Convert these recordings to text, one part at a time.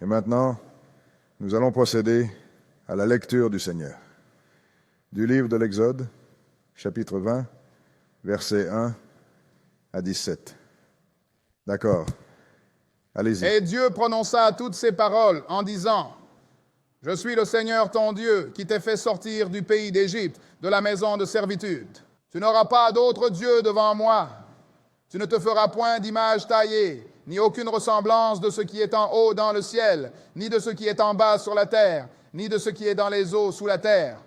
Et maintenant, nous allons procéder à la lecture du Seigneur. Du livre de l'Exode, chapitre 20, versets 1 à 17. D'accord. Allez-y. Et Dieu prononça toutes ces paroles en disant, « Je suis le Seigneur ton Dieu qui t'ai fait sortir du pays d'Égypte, de la maison de servitude. Tu n'auras pas d'autre Dieu devant moi. Tu ne te feras point d'image taillée, ni aucune ressemblance de ce qui est en haut dans le ciel, ni de ce qui est en bas sur la terre, ni de ce qui est dans les eaux sous la terre.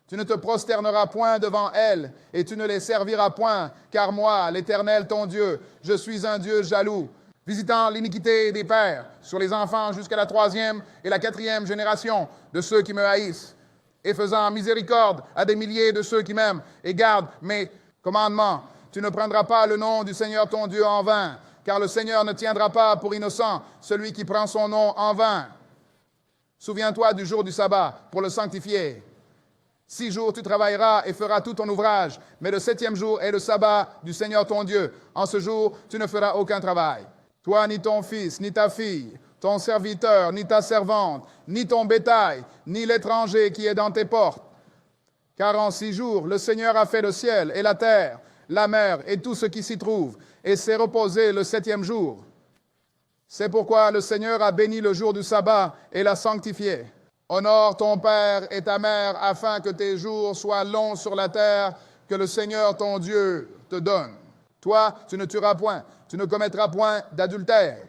Tu ne te prosterneras point devant elles, et tu ne les serviras point, car moi, l'Éternel ton Dieu, je suis un Dieu jaloux, visitant l'iniquité des pères sur les enfants jusqu'à la 3e et la 4e génération de ceux qui me haïssent, et faisant miséricorde à des milliers de ceux qui m'aiment et gardent mes commandements. Tu ne prendras pas le nom du Seigneur ton Dieu en vain, car le Seigneur ne tiendra pas pour innocent celui qui prend son nom en vain. Souviens-toi du jour du sabbat pour le sanctifier. 6 jours tu travailleras et feras tout ton ouvrage, mais le 7e jour est le sabbat du Seigneur ton Dieu. En ce jour, tu ne feras aucun travail. Toi, ni ton fils, ni ta fille, ton serviteur, ni ta servante, ni ton bétail, ni l'étranger qui est dans tes portes. Car en 6 jours, le Seigneur a fait le ciel et la terre, la mer et tout ce qui s'y trouve, et s'est reposé le 7e jour. C'est pourquoi le Seigneur a béni le jour du sabbat et l'a sanctifié. Honore ton père et ta mère, afin que tes jours soient longs sur la terre que le Seigneur ton Dieu te donne. Toi, tu ne tueras point, tu ne commettras point d'adultère.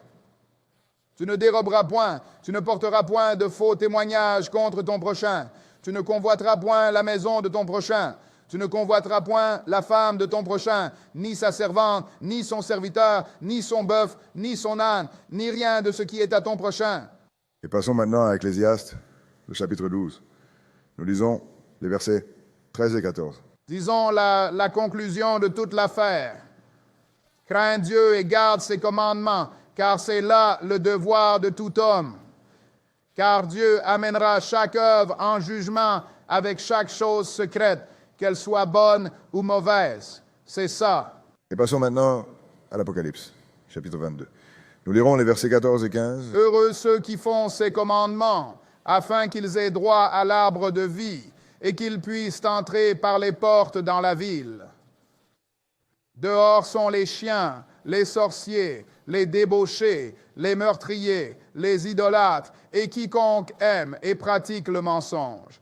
Tu ne déroberas point, tu ne porteras point de faux témoignages contre ton prochain. Tu ne convoiteras point la maison de ton prochain. Tu ne convoiteras point la femme de ton prochain, ni sa servante, ni son serviteur, ni son bœuf, ni son âne, ni rien de ce qui est à ton prochain. » Et passons maintenant à Ecclésiaste, le chapitre 12. Nous lisons les versets 13 et 14. Disons la conclusion de toute l'affaire. Crains Dieu et garde ses commandements, car c'est là le devoir de tout homme. Car Dieu amènera chaque œuvre en jugement avec chaque chose secrète, qu'elle soit bonne ou mauvaise. C'est ça. Et passons maintenant à l'Apocalypse, chapitre 22. Nous lirons les versets 14 et 15. Heureux ceux qui font ses commandements, afin qu'ils aient droit à l'arbre de vie et qu'ils puissent entrer par les portes dans la ville. Dehors sont les chiens, les sorciers, les débauchés, les meurtriers, les idolâtres et quiconque aime et pratique le mensonge.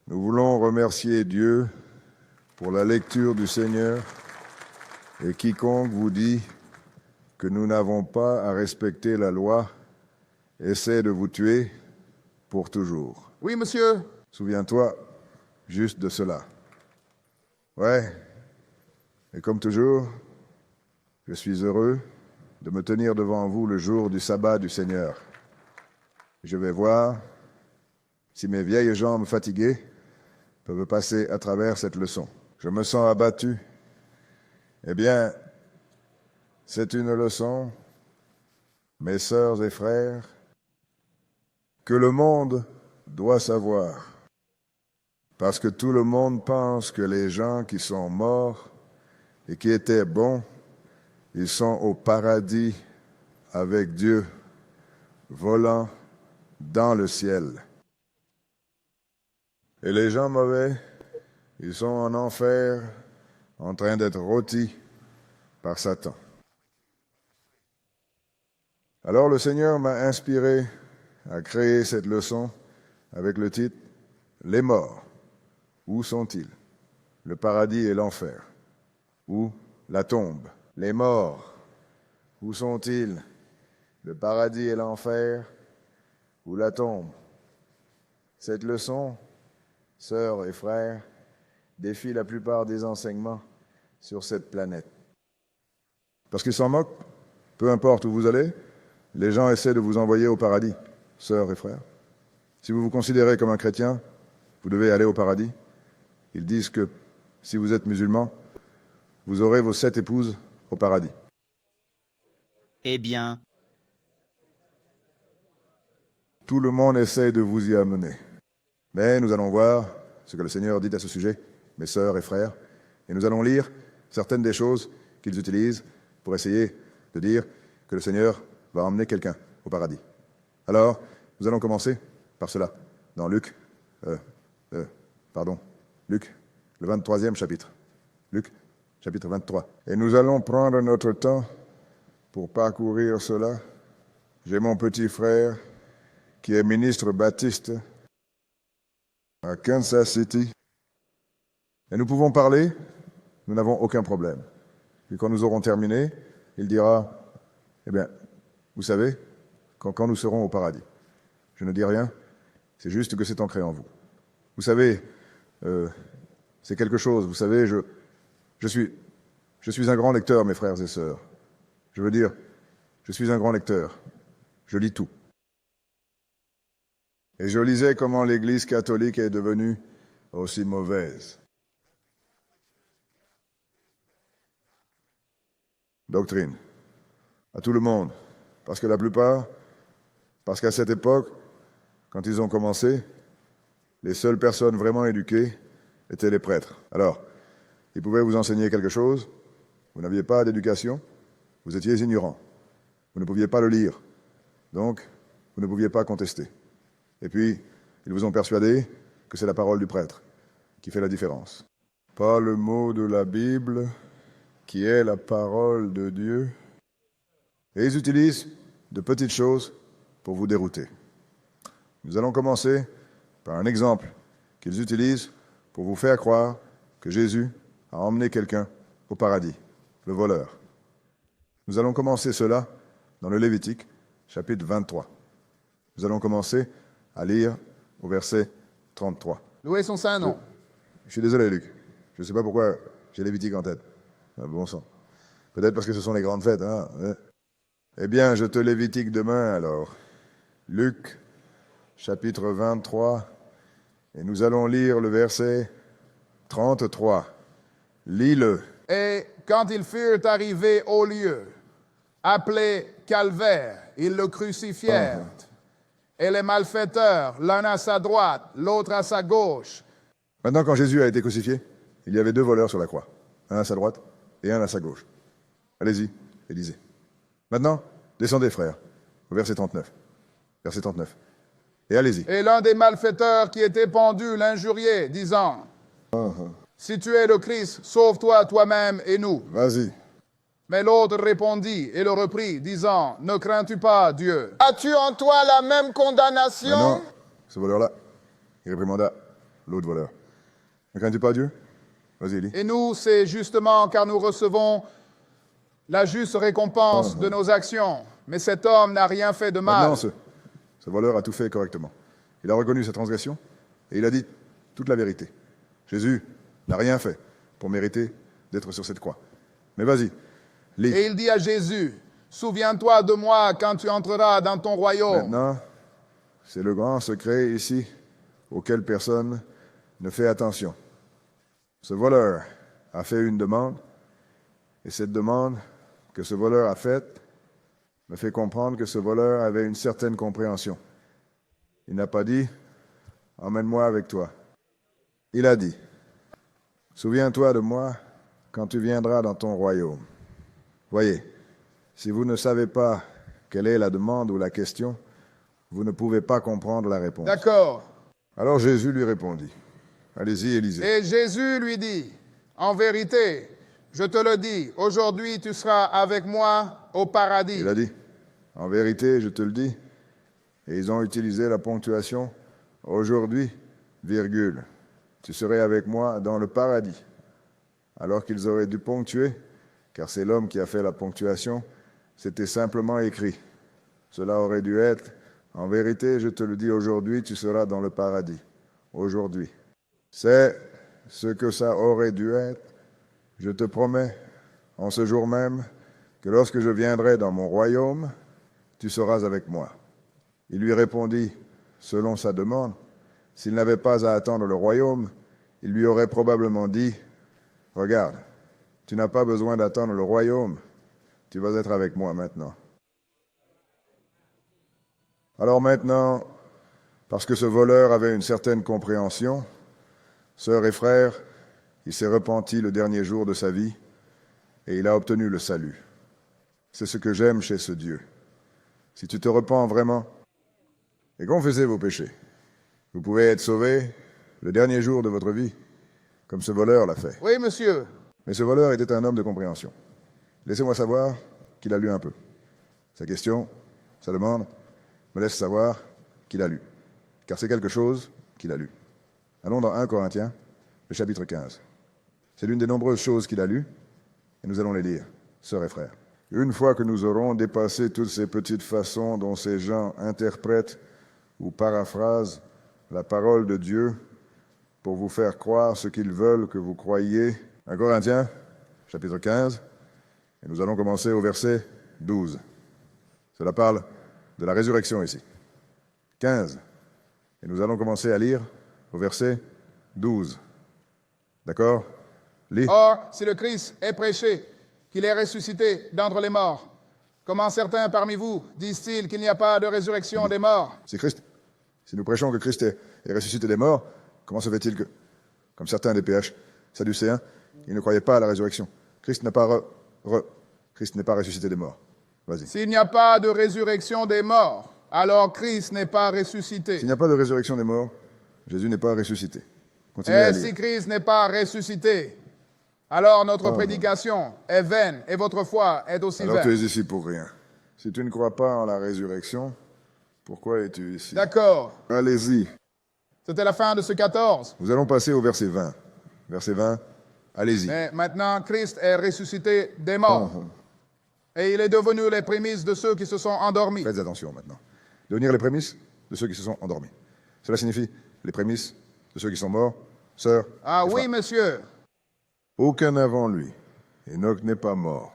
Nous voulons remercier Dieu pour la lecture du Seigneur, et quiconque vous dit que nous n'avons pas à respecter la loi essaie de vous tuer pour toujours. Oui, monsieur. Souviens-toi juste de cela. Ouais, et comme toujours, je suis heureux de me tenir devant vous le jour du sabbat du Seigneur. Je vais voir si mes vieilles jambes fatiguées peuvent passer à travers cette leçon. Je me sens abattu. Eh bien, c'est une leçon, mes sœurs et frères, que le monde doit savoir. Parce que tout le monde pense que les gens qui sont morts et qui étaient bons, ils sont au paradis avec Dieu, volant dans le ciel. Et les gens mauvais, ils sont en enfer, en train d'être rôtis par Satan. Alors le Seigneur m'a inspiré à créer cette leçon avec le titre « Les morts, où sont-ils? Le paradis et l'enfer, ou la tombe. Les morts, où sont-ils? Le paradis et l'enfer, ou la tombe. » Cette leçon, sœurs et frères, défie la plupart des enseignements sur cette planète. Parce qu'ils s'en moquent, peu importe où vous allez, les gens essaient de vous envoyer au paradis, sœurs et frères. Si vous vous considérez comme un chrétien, vous devez aller au paradis. Ils disent que si vous êtes musulman, vous aurez vos 7 épouses au paradis. Eh bien, tout le monde essaie de vous y amener. Mais nous allons voir ce que le Seigneur dit à ce sujet, mes sœurs et frères, et nous allons lire certaines des choses qu'ils utilisent pour essayer de dire que le Seigneur va emmener quelqu'un au paradis. Alors, nous allons commencer par cela, dans Luc, Luc, le 23e chapitre. Luc, chapitre 23. Et nous allons prendre notre temps pour parcourir cela. J'ai mon petit frère qui est ministre baptiste à Kansas City. Et nous pouvons parler, nous n'avons aucun problème. Puis quand nous aurons terminé, il dira, eh bien, vous savez, quand nous serons au paradis. Je ne dis rien, c'est juste que c'est ancré en vous. Vous savez, c'est quelque chose, vous savez, je suis un grand lecteur, mes frères et sœurs. Je veux dire, je suis un grand lecteur. Je lis tout. Et je lisais comment l'Église catholique est devenue aussi mauvaise. Doctrine. À tout le monde. Parce qu'à cette époque, quand ils ont commencé, les seules personnes vraiment éduquées étaient les prêtres. Alors, ils pouvaient vous enseigner quelque chose, vous n'aviez pas d'éducation, vous étiez ignorant, vous ne pouviez pas le lire, donc vous ne pouviez pas contester. Et puis, ils vous ont persuadé que c'est la parole du prêtre qui fait la différence. Pas le mot de la Bible qui est la parole de Dieu. Et ils utilisent de petites choses pour vous dérouter. Nous allons commencer par un exemple qu'ils utilisent pour vous faire croire que Jésus a emmené quelqu'un au paradis, le voleur. Nous allons commencer cela dans le Lévitique, chapitre 23. Nous allons commencer à lire au verset 33. Louez son saint nom. Je suis désolé, Luc. Je ne sais pas pourquoi j'ai Lévitique en tête. Bon sang. Peut-être parce que ce sont les grandes fêtes. Hein. Eh bien, je te Lévitique demain, alors. Luc, chapitre 23, et nous allons lire le verset 33. Lis-le. Et quand ils furent arrivés au lieu, appelé Calvaire, ils le crucifièrent. Et les malfaiteurs, l'un à sa droite, l'autre à sa gauche. Maintenant, quand Jésus a été crucifié, il y avait 2 voleurs sur la croix. Un à sa droite et un à sa gauche. Allez-y, et lisez. Maintenant, descendez, frères, au verset 39. Verset 39. Et allez-y. Et l'un des malfaiteurs qui était pendu l'injuriait, disant, si tu es le Christ, sauve-toi toi-même et nous. Vas-y. Mais l'autre répondit et le reprit, disant, ne crains-tu pas Dieu? As-tu en toi la même condamnation? Maintenant, ce voleur-là, il réprimanda l'autre voleur. Ne crains-tu pas Dieu? Vas-y, lis. Et nous, c'est justement car nous recevons la juste récompense de nos actions. Mais cet homme n'a rien fait de mal. Maintenant, ce voleur a tout fait correctement. Il a reconnu sa transgression et il a dit toute la vérité. Jésus n'a rien fait pour mériter d'être sur cette croix. Mais vas-y, lis. Et il dit à Jésus, souviens-toi de moi quand tu entreras dans ton royaume. Maintenant, c'est le grand secret ici auquel personne ne fait attention. Ce voleur a fait une demande et cette demande que ce voleur a faite me fait comprendre que ce voleur avait une certaine compréhension. Il n'a pas dit « Emmène-moi avec toi ». Il a dit « Souviens-toi de moi quand tu viendras dans ton royaume ». Voyez, si vous ne savez pas quelle est la demande ou la question, vous ne pouvez pas comprendre la réponse. D'accord. Alors Jésus lui répondit. Allez-y, Élisée. Et Jésus lui dit, en vérité, je te le dis, aujourd'hui tu seras avec moi au paradis. Il a dit, en vérité, je te le dis. Et ils ont utilisé la ponctuation, aujourd'hui, virgule. Tu serais avec moi dans le paradis. Alors qu'ils auraient dû ponctuer, car c'est l'homme qui a fait la ponctuation, c'était simplement écrit. Cela aurait dû être, en vérité, je te le dis aujourd'hui, tu seras dans le paradis. Aujourd'hui. C'est ce que ça aurait dû être. Je te promets, en ce jour même, que lorsque je viendrai dans mon royaume, tu seras avec moi. Il lui répondit, selon sa demande, s'il n'avait pas à attendre le royaume, il lui aurait probablement dit, regarde, tu n'as pas besoin d'attendre le royaume, tu vas être avec moi maintenant. Alors maintenant, parce que ce voleur avait une certaine compréhension, sœurs et frères, il s'est repenti le dernier jour de sa vie et il a obtenu le salut. C'est ce que j'aime chez ce Dieu. Si tu te repens vraiment, Et confessez vos péchés. Vous pouvez être sauvés le dernier jour de votre vie, comme ce voleur l'a fait. Oui, monsieur. Mais ce voleur était un homme de compréhension. Laissez-moi savoir qu'il a lu un peu. Sa question, sa demande, me laisse savoir qu'il a lu. Car c'est quelque chose qu'il a lu. Allons dans 1 Corinthiens, le chapitre 15. C'est l'une des nombreuses choses qu'il a lues, et nous allons les lire, sœurs et frères. Une fois que nous aurons dépassé toutes ces petites façons dont ces gens interprètent ou paraphrasent la parole de Dieu pour vous faire croire ce qu'ils veulent que vous croyiez, 1 Corinthiens, chapitre 15, et nous allons commencer au verset 12. Cela parle de la résurrection ici. 15. Et nous allons commencer à lire au verset 12. D'accord? Lis. Or, si le Christ est prêché, qu'il est ressuscité d'entre les morts, comment certains parmi vous disent-ils qu'il n'y a pas de résurrection des morts? C'est Christ. Si nous prêchons que Christ est ressuscité des morts, comment se fait-il que, comme certains des PH sadducéens, ils ne croyaient pas à la résurrection? Christ n'est pas Christ n'est pas ressuscité des morts. Vas-y. S'il n'y a pas de résurrection des morts, alors Christ n'est pas ressuscité. S'il n'y a pas de résurrection des morts, Jésus n'est pas ressuscité. Continuez à Et lire. si Christ n'est pas ressuscité, alors notre prédication est vaine et votre foi est aussi Alors tu vaine. es ici pour rien. Si tu ne crois pas en la résurrection, pourquoi es-tu ici? D'accord. Allez-y. C'était la fin de ce 14. Nous allons passer au verset 20. Verset 20, allez-y. Mais maintenant, Christ est ressuscité des morts. Et il est devenu les prémices de ceux qui se sont endormis. Faites attention maintenant. Devenir les prémices de ceux qui se sont endormis. Cela signifie les prémices de ceux qui sont morts, sœurs. Ah et oui, frères. monsieur. Aucun avant lui. Enoch n'est pas mort.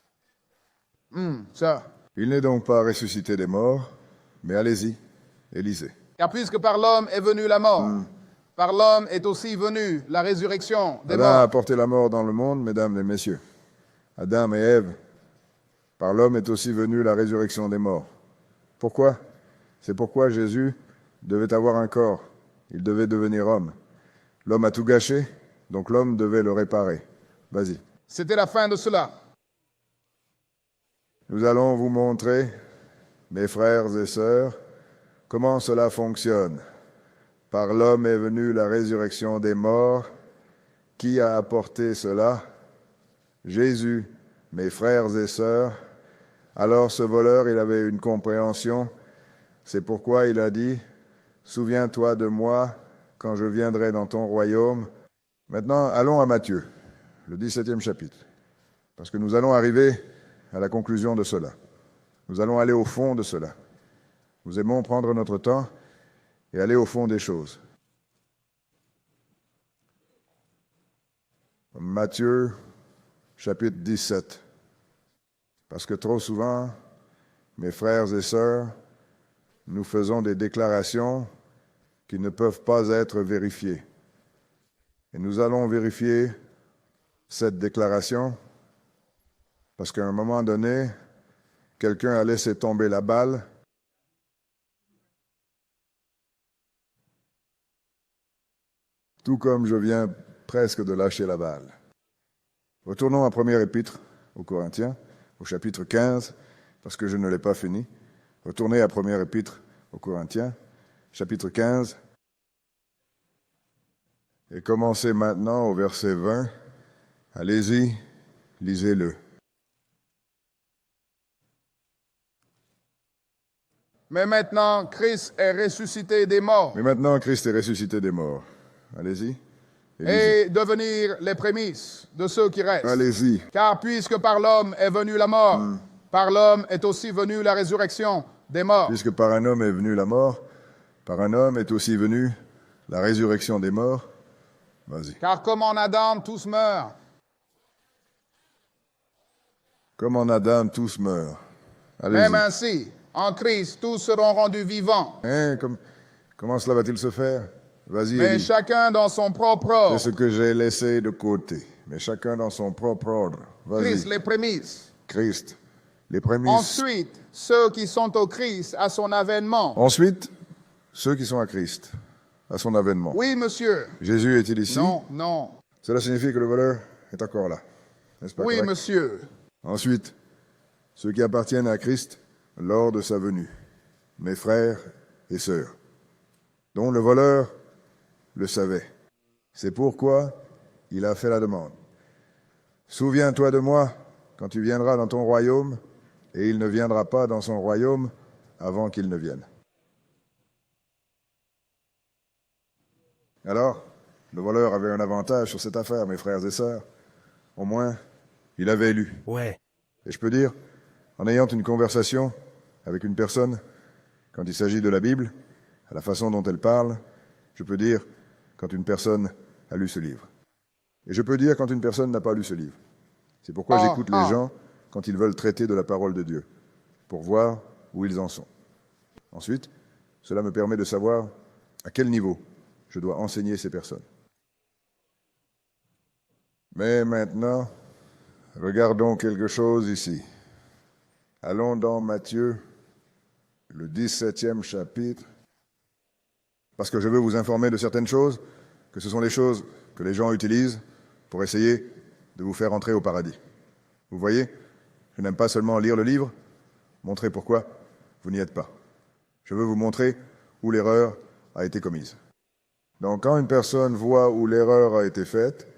Ça. Il n'est donc pas ressuscité des morts, mais allez-y et lisez. Car puisque par l'homme est venue la mort, par l'homme est aussi venue la résurrection des Adam a morts. apporté la mort dans le monde, mesdames et messieurs. Adam et Ève, par l'homme est aussi venue la résurrection des morts. Pourquoi? C'est pourquoi Jésus devait avoir un corps. Il devait devenir homme. L'homme a tout gâché, donc l'homme devait le réparer. Vas-y. C'était la fin de cela. Nous allons vous montrer, mes frères et sœurs, comment cela fonctionne. Par l'homme est venue la résurrection des morts. Qui a apporté cela? Jésus, mes frères et sœurs. Alors ce voleur, il avait une compréhension. C'est pourquoi il a dit, « Souviens-toi de moi quand je viendrai dans ton royaume. » Maintenant, allons à Matthieu, le 17e chapitre, parce que nous allons arriver à la conclusion de cela. Nous allons aller au fond de cela. Nous aimons prendre notre temps et aller au fond des choses. Matthieu, chapitre 17. Parce que trop souvent, mes frères et sœurs, nous faisons des déclarations qui ne peuvent pas être vérifiées. Et nous allons vérifier cette déclaration parce qu'à un moment donné, quelqu'un a laissé tomber la balle. Tout comme je viens presque de lâcher la balle. Retournons à première épître aux Corinthiens, au chapitre 15, parce que je ne l'ai pas fini. Retournez à première épître aux Corinthiens, chapitre 15, et commencez maintenant au verset 20. Allez-y, lisez-le. Mais maintenant, Christ est ressuscité des morts Mais maintenant, Christ est ressuscité des morts. Allez-y. Et lisez. et devenir les prémices de ceux qui restent. Allez-y. Car puisque par l'homme est venue la mort, par l'homme est aussi venue la résurrection des morts. Puisque par un homme est venue la mort, par un homme est aussi venue la résurrection des morts. Vas-y. Car comme en Adam, tous meurent. Comme en Adam, tous meurent. Même Allez-y. ainsi, en Christ, tous seront rendus vivants. Hein, comment cela va-t-il se faire? Vas-y, Mais Élie. chacun dans son propre ordre. C'est ce que j'ai laissé de côté. Mais chacun dans son propre ordre. Christ, Vas-y. les prémices. Christ. Les prémices. Ensuite, ceux qui sont au Christ à son avènement. Ensuite, ceux qui sont à Christ, à son avènement. Oui, monsieur. Jésus est-il ici? Non, non. Cela signifie que le voleur est encore là. N'est-ce pas Oui, correct? monsieur. Ensuite, ceux qui appartiennent à Christ lors de sa venue, mes frères et sœurs. dont le voleur le savait. C'est pourquoi il a fait la demande. Souviens-toi de moi quand tu viendras dans ton royaume, et il ne viendra pas dans son royaume avant qu'il ne vienne. Alors, le voleur avait un avantage sur cette affaire, mes frères et sœurs. Au moins, il avait lu. Ouais. Et je peux dire, en ayant une conversation avec une personne, quand il s'agit de la Bible, à la façon dont elle parle, je peux dire quand une personne a lu ce livre. Et je peux dire quand une personne n'a pas lu ce livre. C'est pourquoi j'écoute les gens quand ils veulent traiter de la parole de Dieu, pour voir où ils en sont. Ensuite, cela me permet de savoir à quel niveau je dois enseigner ces personnes. Mais maintenant, regardons quelque chose ici. Allons dans Matthieu, le 17e chapitre, parce que je veux vous informer de certaines choses, que ce sont les choses que les gens utilisent pour essayer de vous faire entrer au paradis. Vous voyez, je n'aime pas seulement lire le livre, montrer pourquoi vous n'y êtes pas. Je veux vous montrer où l'erreur a été commise. Donc, quand une personne voit où l'erreur a été faite,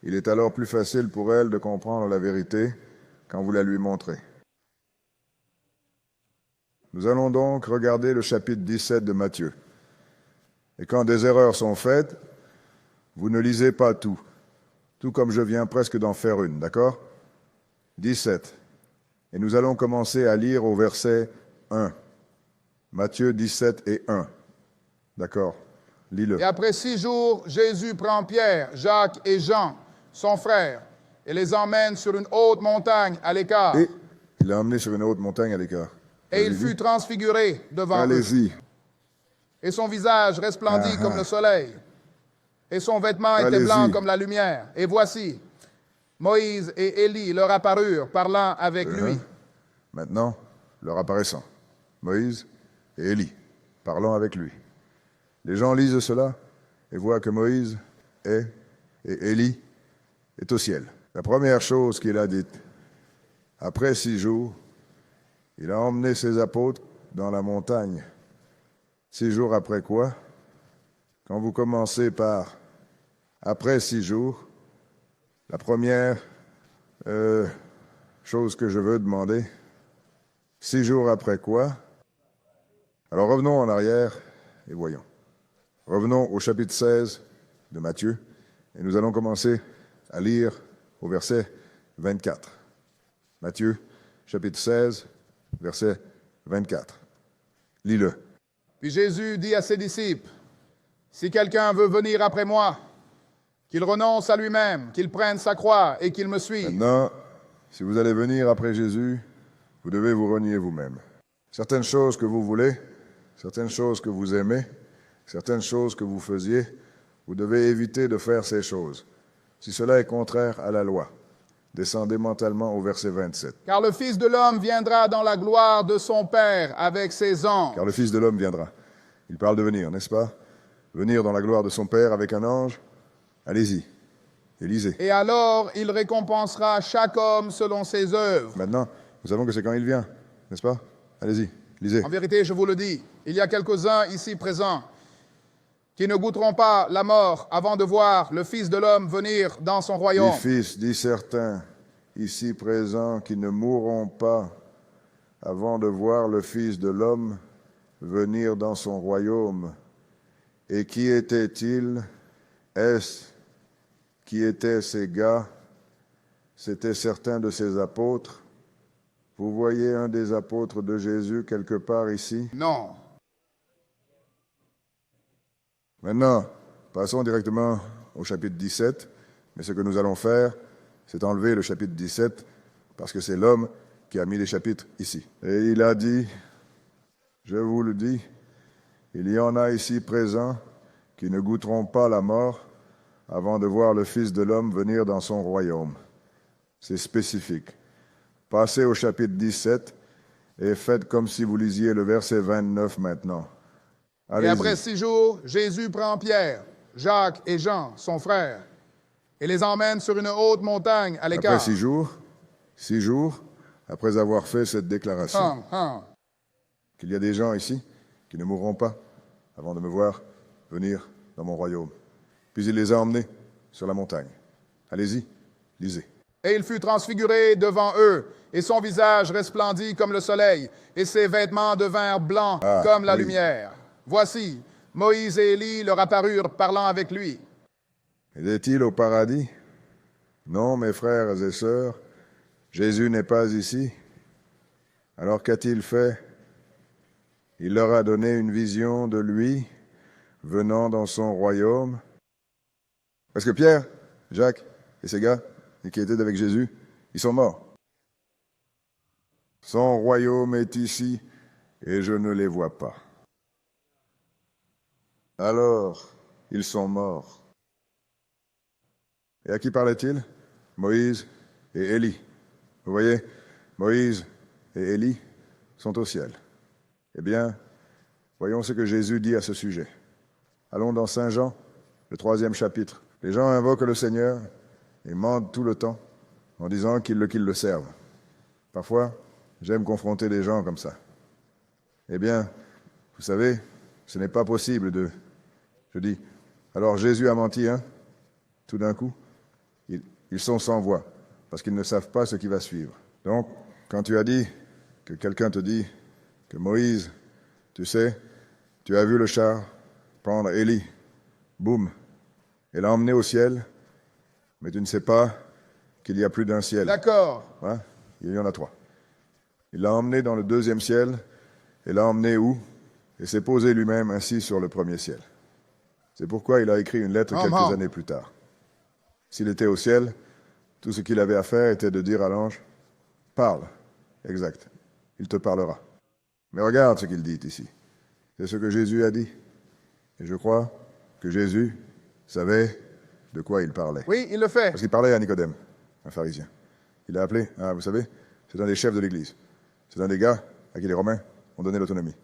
il est alors plus facile pour elle de comprendre la vérité quand vous la lui montrez. Nous allons donc regarder le chapitre 17 de Matthieu. Et quand des erreurs sont faites, vous ne lisez pas tout comme je viens presque d'en faire une, d'accord ? 17. Et nous allons commencer à lire au verset 1. Matthieu 17 et 1. D'accord ? Lis-le. Et après 6 jours, Jésus prend Pierre, Jacques et Jean, son frère, et les emmène sur une haute montagne à l'écart. Et il l'a emmené sur une haute montagne à l'écart. Et il fut transfiguré devant eux. Allez-y. Et son visage resplendit comme le soleil. Et son vêtement était blanc comme la lumière. Et voici, Moïse et Élie leur apparurent, parlant avec lui. Maintenant, leur apparaissant, Moïse et Élie, parlant avec lui. Les gens lisent cela et voient que Moïse est et Élie est au ciel. La première chose qu'il a dite, après 6 jours, il a emmené ses apôtres dans la montagne. 6 jours après quoi? Quand vous commencez par après 6 jours, la première chose que je veux demander, 6 jours après quoi? Alors revenons en arrière et voyons. Revenons au chapitre 16 de Matthieu et nous allons commencer à lire au verset 24. Matthieu, chapitre 16, verset 24. Lis-le. Puis Jésus dit à ses disciples, « Si quelqu'un veut venir après moi, qu'il renonce à lui-même, qu'il prenne sa croix et qu'il me suive. » Maintenant, si vous allez venir après Jésus, vous devez vous renier vous-même. Certaines choses que vous voulez, certaines choses que vous aimez, certaines choses que vous faisiez, vous devez éviter de faire ces choses. Si cela est contraire à la loi, descendez mentalement au verset 27. Car le Fils de l'homme viendra dans la gloire de son Père avec ses anges. Car le Fils de l'homme viendra. Il parle de venir, n'est-ce pas? Venir dans la gloire de son Père avec un ange. Allez-y, et lisez. Et alors il récompensera chaque homme selon ses œuvres. Maintenant, nous savons que c'est quand il vient, n'est-ce pas? Allez-y, lisez. En vérité, je vous le dis, il y a quelques-uns ici présents qui ne goûteront pas la mort avant de voir le Fils de l'homme venir dans son royaume. Les fils, dit certains, ici présents, qui ne mourront pas avant de voir le Fils de l'homme venir dans son royaume. Et qui étaient-ils? Est-ce qui étaient ces gars? C'étaient certains de ses apôtres. Vous voyez un des apôtres de Jésus quelque part ici? Non. Maintenant, passons directement au chapitre 17, mais ce que nous allons faire, c'est enlever le chapitre 17, parce que c'est l'homme qui a mis les chapitres ici. Et il a dit, je vous le dis, il y en a ici présents qui ne goûteront pas la mort avant de voir le Fils de l'homme venir dans son royaume. C'est spécifique. Passez au chapitre 17 et faites comme si vous lisiez le verset 29 maintenant. Et Allez-y. après 6 jours, Jésus prend Pierre, Jacques et Jean, son frère, et les emmène sur une haute montagne à l'écart. Après 6 jours, après avoir fait cette déclaration, qu'il y a des gens ici qui ne mourront pas avant de me voir venir dans mon royaume. Puis il les a emmenés sur la montagne. Allez-y, lisez. Et il fut transfiguré devant eux, et son visage resplendit comme le soleil, et ses vêtements devinrent blancs comme la oui. lumière. Voici, Moïse et Élie leur apparurent parlant avec lui. Est-il au paradis? Non, mes frères et sœurs, Jésus n'est pas ici. Alors qu'a-t-il fait? Il leur a donné une vision de lui venant dans son royaume. Parce que Pierre, Jacques et ces gars qui étaient avec Jésus, ils sont morts. Son royaume est ici et je ne les vois pas. Alors, ils sont morts. Et à qui parlait-il? Moïse et Élie. Vous voyez, Moïse et Élie sont au ciel. Eh bien, voyons ce que Jésus dit à ce sujet. Allons dans Saint Jean, le 3e chapitre. Les gens invoquent le Seigneur et mentent tout le temps en disant qu'ils le servent. Parfois, j'aime confronter des gens comme ça. Eh bien, vous savez, ce n'est pas possible de... Je dis, alors Jésus a menti, hein? Tout d'un coup, ils sont sans voix, parce qu'ils ne savent pas ce qui va suivre. Donc, quand tu as dit que quelqu'un te dit que Moïse, tu sais, tu as vu le char prendre Élie, boum, et l'a emmené au ciel, mais tu ne sais pas qu'il y a plus d'un ciel. D'accord. Hein? Il y en a 3. Il l'a emmené dans le 2e ciel, et l'a emmené où? Et s'est posé lui-même ainsi sur le 1er ciel. C'est pourquoi il a écrit une lettre quelques années plus tard. S'il était au ciel, tout ce qu'il avait à faire était de dire à l'ange, « Parle. » Exact. Il te parlera. Mais regarde ce qu'il dit ici. C'est ce que Jésus a dit. Et je crois que Jésus savait de quoi il parlait. Oui, il le fait. Parce qu'il parlait à Nicodème, un pharisien. Il l'a appelé, vous savez, c'est un des chefs de l'Église. C'est un des gars à qui les Romains ont donné l'autonomie.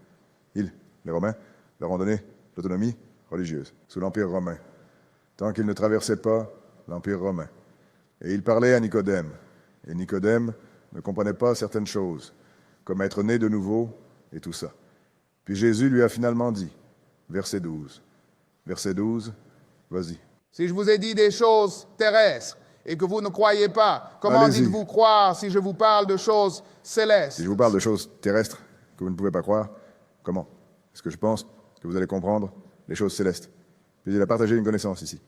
Les Romains, leur ont donné l'autonomie religieuse, sous l'Empire romain, tant qu'ils ne traversaient pas l'Empire romain. Et il parlait à Nicodème. Et Nicodème ne comprenait pas certaines choses, comme être né de nouveau et tout ça. Puis Jésus lui a finalement dit, verset 12, vas-y. Si je vous ai dit des choses terrestres et que vous ne croyez pas, comment Allez-y. dites-vous croire si je vous parle de choses célestes? Si je vous parle de choses terrestres que vous ne pouvez pas croire, comment? Est-ce que je pense que vous allez comprendre les choses célestes? Puis il a partagé une connaissance ici.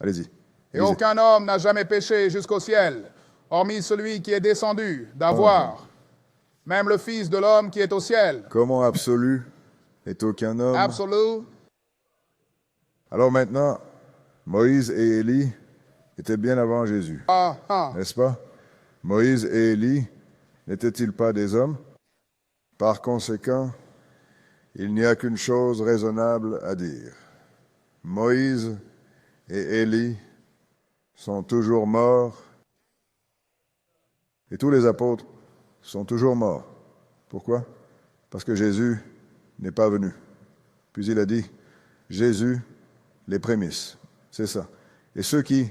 Allez-y. Et Lisez. aucun homme n'a jamais péché jusqu'au ciel, hormis celui qui est descendu d'avoir, même le Fils de l'homme qui est au ciel. Comment absolu est aucun homme? Absolu. Alors maintenant, Moïse et Élie étaient bien avant Jésus, n'est-ce pas? Moïse et Élie n'étaient-ils pas des hommes? Par conséquent, il n'y a qu'une chose raisonnable à dire. Moïse et Élie sont toujours morts et tous les apôtres sont toujours morts. Pourquoi? Parce que Jésus n'est pas venu. Puis il a dit, Jésus, les prémices. C'est ça. Et ceux qui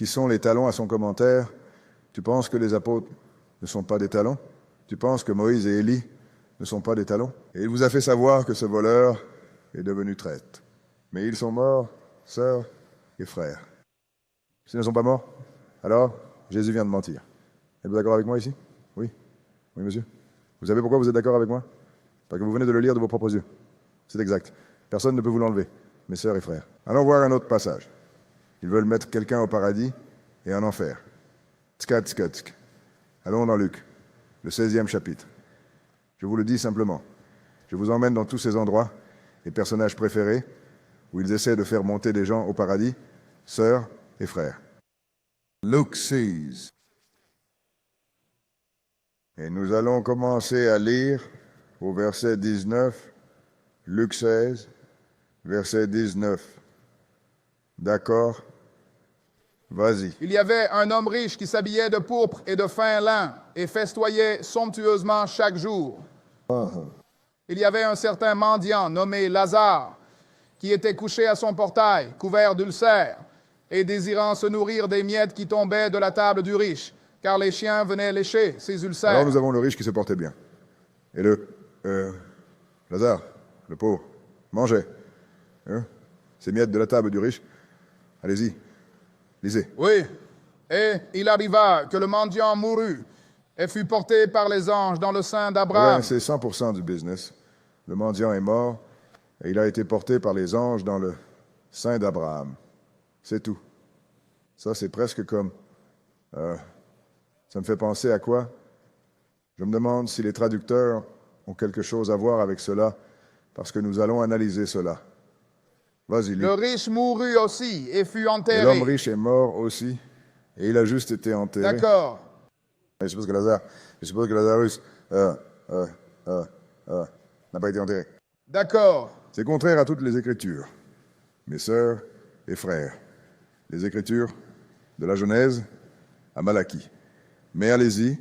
sont les talons à son commentaire, tu penses que les apôtres ne sont pas des talons? Tu penses que Moïse et Élie ne sont pas des talons? Et il vous a fait savoir que ce voleur est devenu traître. Mais ils sont morts, sœurs et frères. S'ils ne sont pas morts, alors Jésus vient de mentir. Êtes-vous d'accord avec moi ici? Oui? Oui, monsieur? Vous savez pourquoi vous êtes d'accord avec moi? Parce que vous venez de le lire de vos propres yeux. C'est exact. Personne ne peut vous l'enlever, mes sœurs et frères. Allons voir un autre passage. Ils veulent mettre quelqu'un au paradis et en enfer. Tska, tska, tsk. Allons dans Luc, le 16e chapitre. Je vous le dis simplement. Je vous emmène dans tous ces endroits, les personnages préférés, où ils essaient de faire monter des gens au paradis, sœurs et frères. Luke 16. Et nous allons commencer à lire au verset 19, Luc 16, verset 19. D'accord? Vas-y. Il y avait un homme riche qui s'habillait de pourpre et de fin lin et festoyait somptueusement chaque jour. Il y avait un certain mendiant nommé Lazare qui était couché à son portail, couvert d'ulcères, et désirant se nourrir des miettes qui tombaient de la table du riche, car les chiens venaient lécher ses ulcères. Alors nous avons le riche qui se portait bien. Et Lazare, le pauvre, mangeait. Hein? ces miettes de la table du riche. Allez-y, lisez. Oui. Et il arriva que le mendiant mourut et fut porté par les anges dans le sein Eh d'Abraham. ben, c'est 100% du business. Le mendiant est mort et il a été porté par les anges dans le sein d'Abraham. C'est tout. Ça, c'est presque comme... ça me fait penser à quoi? Je me demande si les traducteurs ont quelque chose à voir avec cela, parce que nous allons analyser cela. Vas-y, lis. Le riche mourut aussi et fut Et l'homme enterré. riche est mort aussi, et il a juste été enterré. D'accord. Je suppose que Lazarus n'a pas été enterré. D'accord. C'est contraire à toutes les Écritures, mes sœurs et frères. Les Écritures de la Genèse à Malachie. Mais allez-y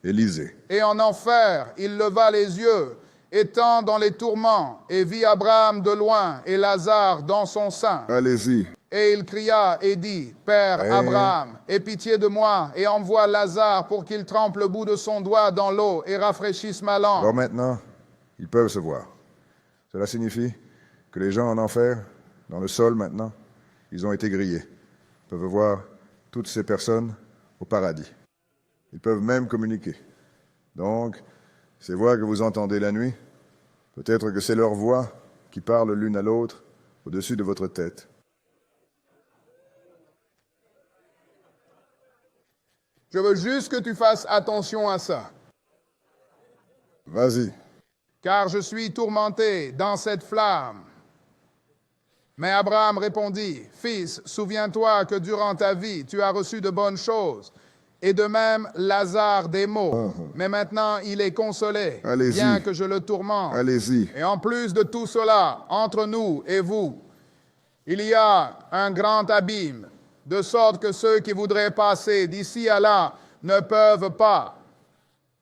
et lisez. Et en enfer, il leva les yeux, étant dans les tourments, et vit Abraham de loin et Lazare dans son sein. Allez-y. Et il cria et dit, Père Abraham, aie pitié de moi, et envoie Lazare pour qu'il trempe le bout de son doigt dans l'eau et rafraîchisse ma langue. Alors maintenant, ils peuvent se voir. Cela signifie que les gens en enfer, dans le sol maintenant, ils ont été grillés. Ils peuvent voir toutes ces personnes au paradis. Ils peuvent même communiquer. Donc, ces voix que vous entendez la nuit, peut-être que c'est leurs voix qui parlent l'une à l'autre au-dessus de votre tête. Je veux juste que tu fasses attention à ça. Vas-y. Car je suis tourmenté dans cette flamme. Mais Abraham répondit, Fils, souviens-toi que durant ta vie, tu as reçu de bonnes choses, et de même Lazare des maux. Mais maintenant, il est consolé, Allez-y. bien que je le tourmente. Allez-y. Et en plus de tout cela, entre nous et vous, il y a un grand abîme, de sorte que ceux qui voudraient passer d'ici à là ne peuvent pas,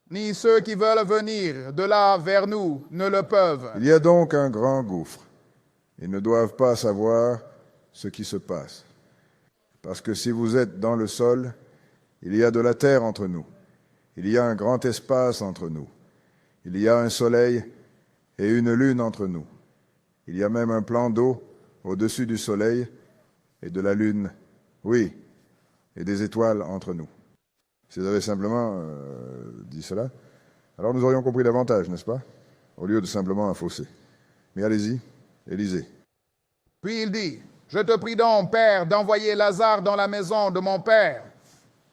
ni ceux qui veulent venir de là vers nous ne le peuvent. Il y a donc un grand gouffre. Ils ne doivent pas savoir ce qui se passe. Parce que si vous êtes dans le sol, il y a de la terre entre nous. Il y a un grand espace entre nous. Il y a un soleil et une lune entre nous. Il y a même un plan d'eau au-dessus du soleil et de la lune, oui, et des étoiles entre nous. Si vous avez simplement dit cela, alors nous aurions compris davantage, n'est-ce pas? Au lieu de simplement un fossé. Mais allez-y et lisez. Puis il dit, je te prie donc, Père, d'envoyer Lazare dans la maison de mon Père,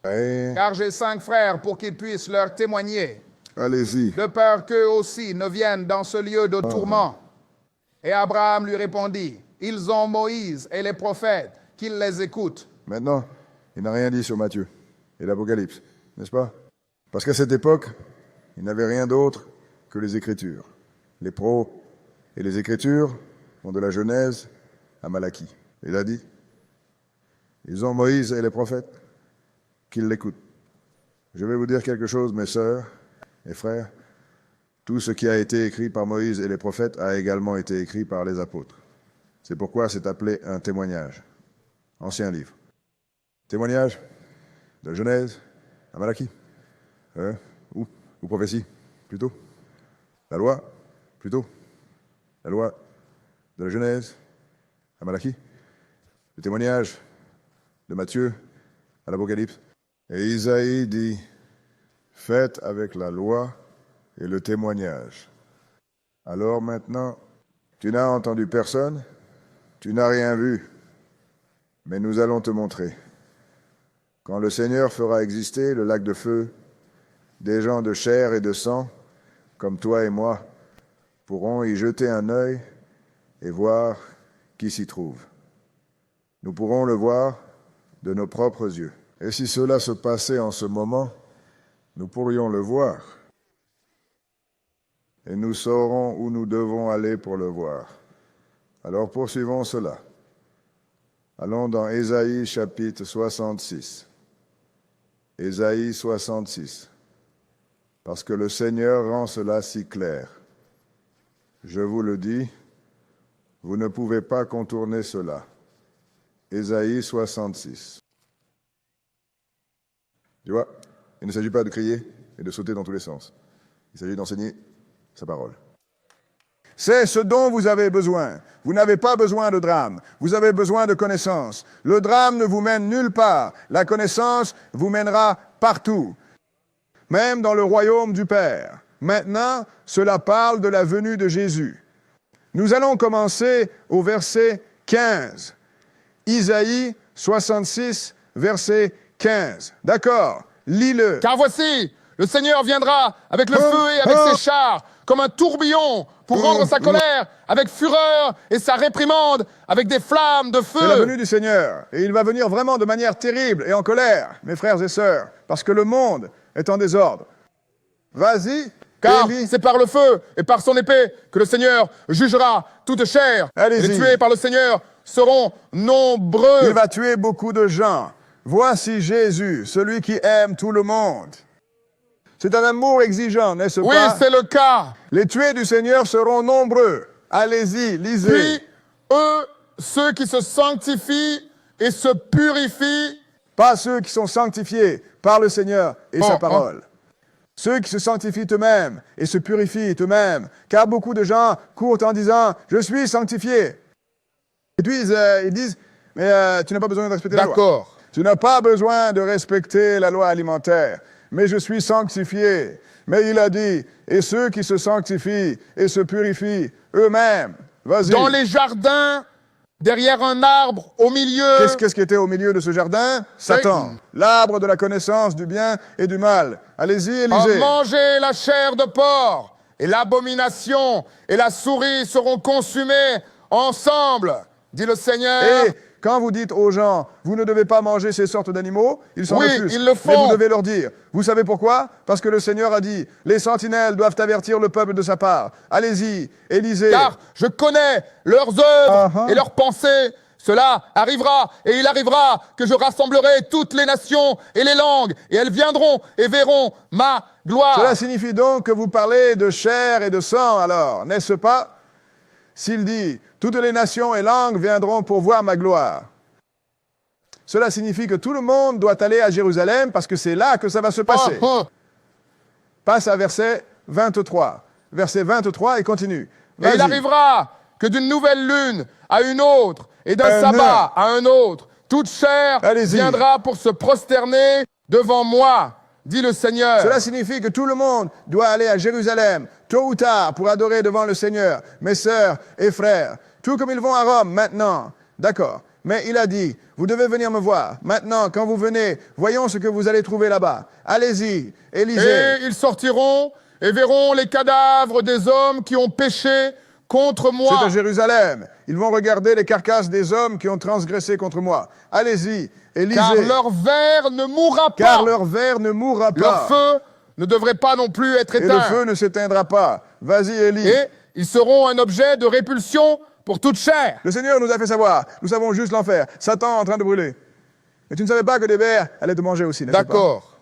Ouais. car j'ai 5 frères pour qu'ils puissent leur témoigner, Allez-y. de peur qu'eux aussi ne viennent dans ce lieu de tourment. Et Abraham lui répondit, ils ont Moïse et les prophètes, qu'ils les écoutent. Maintenant, il n'a rien dit sur Matthieu et l'Apocalypse, n'est-ce pas? Parce qu'à cette époque, il n'avait rien d'autre que les Écritures. Les pros et les Écritures vont de la Genèse à Malachie. Il a dit, ils ont Moïse et les prophètes, qu'ils l'écoutent. Je vais vous dire quelque chose, mes sœurs et frères. Tout ce qui a été écrit par Moïse et les prophètes a également été écrit par les apôtres. C'est pourquoi c'est appelé un témoignage. Ancien livre. Témoignage de Genèse à Malachie. Ou prophétie, plutôt. La loi, plutôt. La loi de la Genèse à Malachie. Le témoignage de Matthieu à l'Apocalypse. Et Isaïe dit, faites avec la loi et le témoignage. Alors maintenant, tu n'as entendu personne, tu n'as rien vu, mais nous allons te montrer. Quand le Seigneur fera exister le lac de feu, des gens de chair et de sang, comme toi et moi, pourront y jeter un œil et voir qui s'y trouve. Nous pourrons le voir de nos propres yeux. Et si cela se passait en ce moment, nous pourrions le voir. Et nous saurons où nous devons aller pour le voir. Alors poursuivons cela. Allons dans Ésaïe chapitre 66. Ésaïe 66. Parce que le Seigneur rend cela si clair. Je vous le dis, vous ne pouvez pas contourner cela. Ésaïe 66. Tu vois, il ne s'agit pas de crier et de sauter dans tous les sens. Il s'agit d'enseigner sa parole. C'est ce dont vous avez besoin. Vous n'avez pas besoin de drame. Vous avez besoin de connaissance. Le drame ne vous mène nulle part. La connaissance vous mènera partout, même dans le royaume du Père. Maintenant, cela parle de la venue de Jésus. Nous allons commencer au verset 15. Isaïe 66, verset 15. D'accord, lis-le. Car voici, le Seigneur viendra avec le feu et avec ses chars, comme un tourbillon, pour rendre sa colère avec fureur et sa réprimande avec des flammes de C'est la feu. venue du Seigneur. Et il va venir vraiment de manière terrible et en colère, mes frères et sœurs, parce que le monde est en désordre. Vas-y, Car Élie. c'est par le feu et par son épée que le Seigneur jugera toute chair. Et Allez-y. les tués par le Seigneur seront nombreux. Il va tuer beaucoup de gens. Voici Jésus, celui qui aime tout le monde. C'est un amour exigeant, n'est-ce Oui, pas? c'est le cas. Les tués du Seigneur seront nombreux. Allez-y, lisez. Puis, eux, ceux qui se sanctifient et se purifient, Pas ceux qui sont sanctifiés par le Seigneur et sa parole. Ceux qui se sanctifient eux-mêmes et se purifient eux-mêmes. Car beaucoup de gens courent en disant « Je suis sanctifié ». Et puis ils disent « Mais tu n'as pas besoin de respecter la loi. d'accord. Tu n'as pas besoin de respecter la loi alimentaire. Mais je suis sanctifié. » Mais il a dit « Et ceux qui se sanctifient et se purifient eux-mêmes. » Vas-y. Dans les jardins, derrière un arbre, au milieu. Qu'est-ce qui était au milieu de ce jardin? Satan. L'arbre de la connaissance du bien et du mal. Allez-y, À lisez. manger la chair de porc, et l'abomination et la souris seront consumées ensemble, dit le Seigneur. Et quand vous dites aux gens, vous ne devez pas manger ces sortes d'animaux, ils s'en Oui, refusent. ils le font. Mais vous devez leur dire. Vous savez pourquoi? Parce que le Seigneur a dit, les sentinelles doivent avertir le peuple de sa part. Allez-y, et lisez. Car je connais leurs œuvres Uh-huh. et leurs pensées. Cela arrivera, et il arrivera que je rassemblerai toutes les nations et les langues, et elles viendront et verront ma gloire. Cela signifie donc que vous parlez de chair et de sang, alors, n'est-ce pas? S'il dit, toutes les nations et langues viendront pour voir ma gloire. Cela signifie que tout le monde doit aller à Jérusalem parce que c'est là que ça va se passer. Passe à verset 23. Verset 23 et continue. Et il Vas-y. arrivera que d'une nouvelle lune à une autre, et d'un sabbat à un autre, toute chair Allez-y. viendra pour se prosterner devant moi, dit le Seigneur. Cela signifie que tout le monde doit aller à Jérusalem, tôt ou tard, pour adorer devant le Seigneur, mes sœurs et frères, tout comme ils vont à Rome maintenant. D'accord. Mais il a dit, vous devez venir me voir. Maintenant, quand vous venez, voyons ce que vous allez trouver là-bas. Allez-y et lisez. Et ils sortiront et verront les cadavres des hommes qui ont péché contre moi. C'est à Jérusalem. Ils vont regarder les carcasses des hommes qui ont transgressé contre moi. Allez-y et lisez. Car leur ver ne mourra pas. Car leur ver ne mourra pas. Leur feu ne devrait pas non plus être Et le éteint. feu ne s'éteindra pas. Vas-y et lis. Et ils seront un objet de répulsion pour toute chair. Le Seigneur nous a fait savoir. Nous savons juste l'enfer. Satan en train de brûler. Et tu ne savais pas que des vers allaient te manger aussi, n'est-ce pas? D'accord.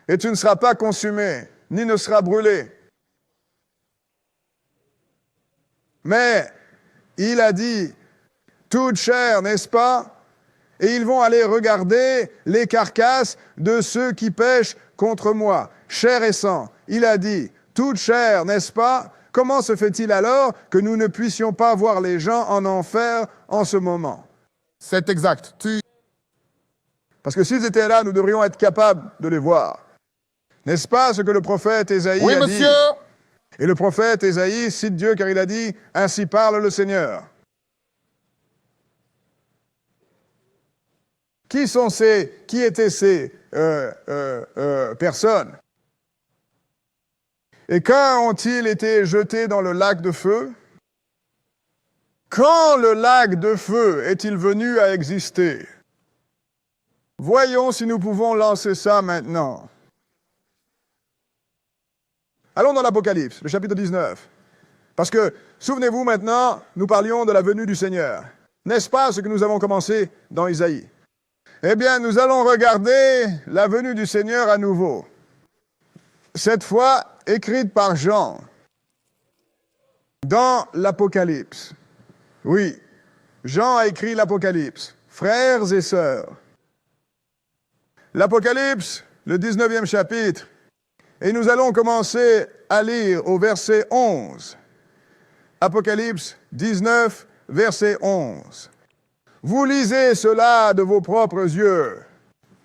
Et tu ne seras pas consumé, ni ne seras brûlé. Mais il a dit, toute chair, n'est-ce pas? Et ils vont aller regarder les carcasses de ceux qui pêchent contre moi, chair et sang. Il a dit, toute chair, n'est-ce pas? Comment se fait-il alors que nous ne puissions pas voir les gens en enfer en ce moment? C'est exact. Parce que s'ils étaient là, nous devrions être capables de les voir. N'est-ce pas ce que le prophète Ésaïe Oui, a monsieur. dit? Et le prophète Ésaïe cite Dieu car il a dit « Ainsi parle le Seigneur ». Qui étaient ces personnes? Et quand ont-ils été jetés dans le lac de feu? Quand le lac de feu est-il venu à exister? Voyons si nous pouvons lancer ça maintenant. Allons dans l'Apocalypse, le chapitre 19. Parce que, souvenez-vous maintenant, nous parlions de la venue du Seigneur. N'est-ce pas ce que nous avons commencé dans Isaïe? Eh bien, nous allons regarder la venue du Seigneur à nouveau. Cette fois, écrite par Jean, dans l'Apocalypse. Oui, Jean a écrit l'Apocalypse. Frères et sœurs, l'Apocalypse, le 19e chapitre, et nous allons commencer à lire au verset 11. Apocalypse 19, verset 11. Vous lisez cela de vos propres yeux.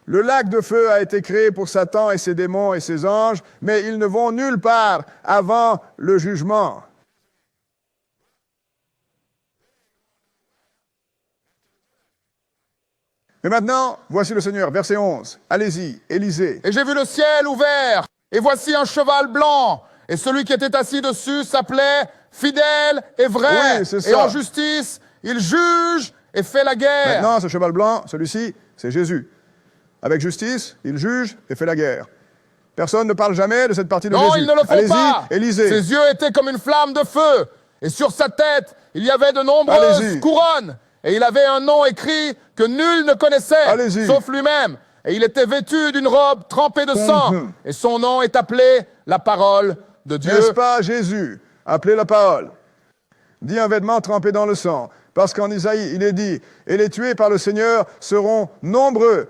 Le lac de feu a été créé pour Satan et ses démons et ses anges, mais ils ne vont nulle part avant le jugement. Mais maintenant, voici le Seigneur, verset 11. Allez-y, et lisez. Et j'ai vu le ciel ouvert, et voici un cheval blanc, et celui qui était assis dessus s'appelait Fidèle et Vrai. Oui, c'est ça. Et en justice, il juge et fait la guerre. Maintenant, ce cheval blanc, celui-ci, c'est Jésus. Avec justice, il juge et fait la guerre. Personne ne parle jamais de cette partie de Non, Jésus. ils ne le font Allez-y, pas. et lisez. Ses yeux étaient comme une flamme de feu, et sur sa tête, il y avait de nombreuses Allez-y. couronnes. Et il avait un nom écrit que nul ne connaissait, Allez-y. sauf lui-même. Et il était vêtu d'une robe trempée de sang. Mhm. Et son nom est appelé la parole de Dieu. N'est-ce pas Jésus, appelé la parole, dit un vêtement trempé dans le sang, parce qu'en Isaïe, il est dit, et les tués par le Seigneur seront nombreux.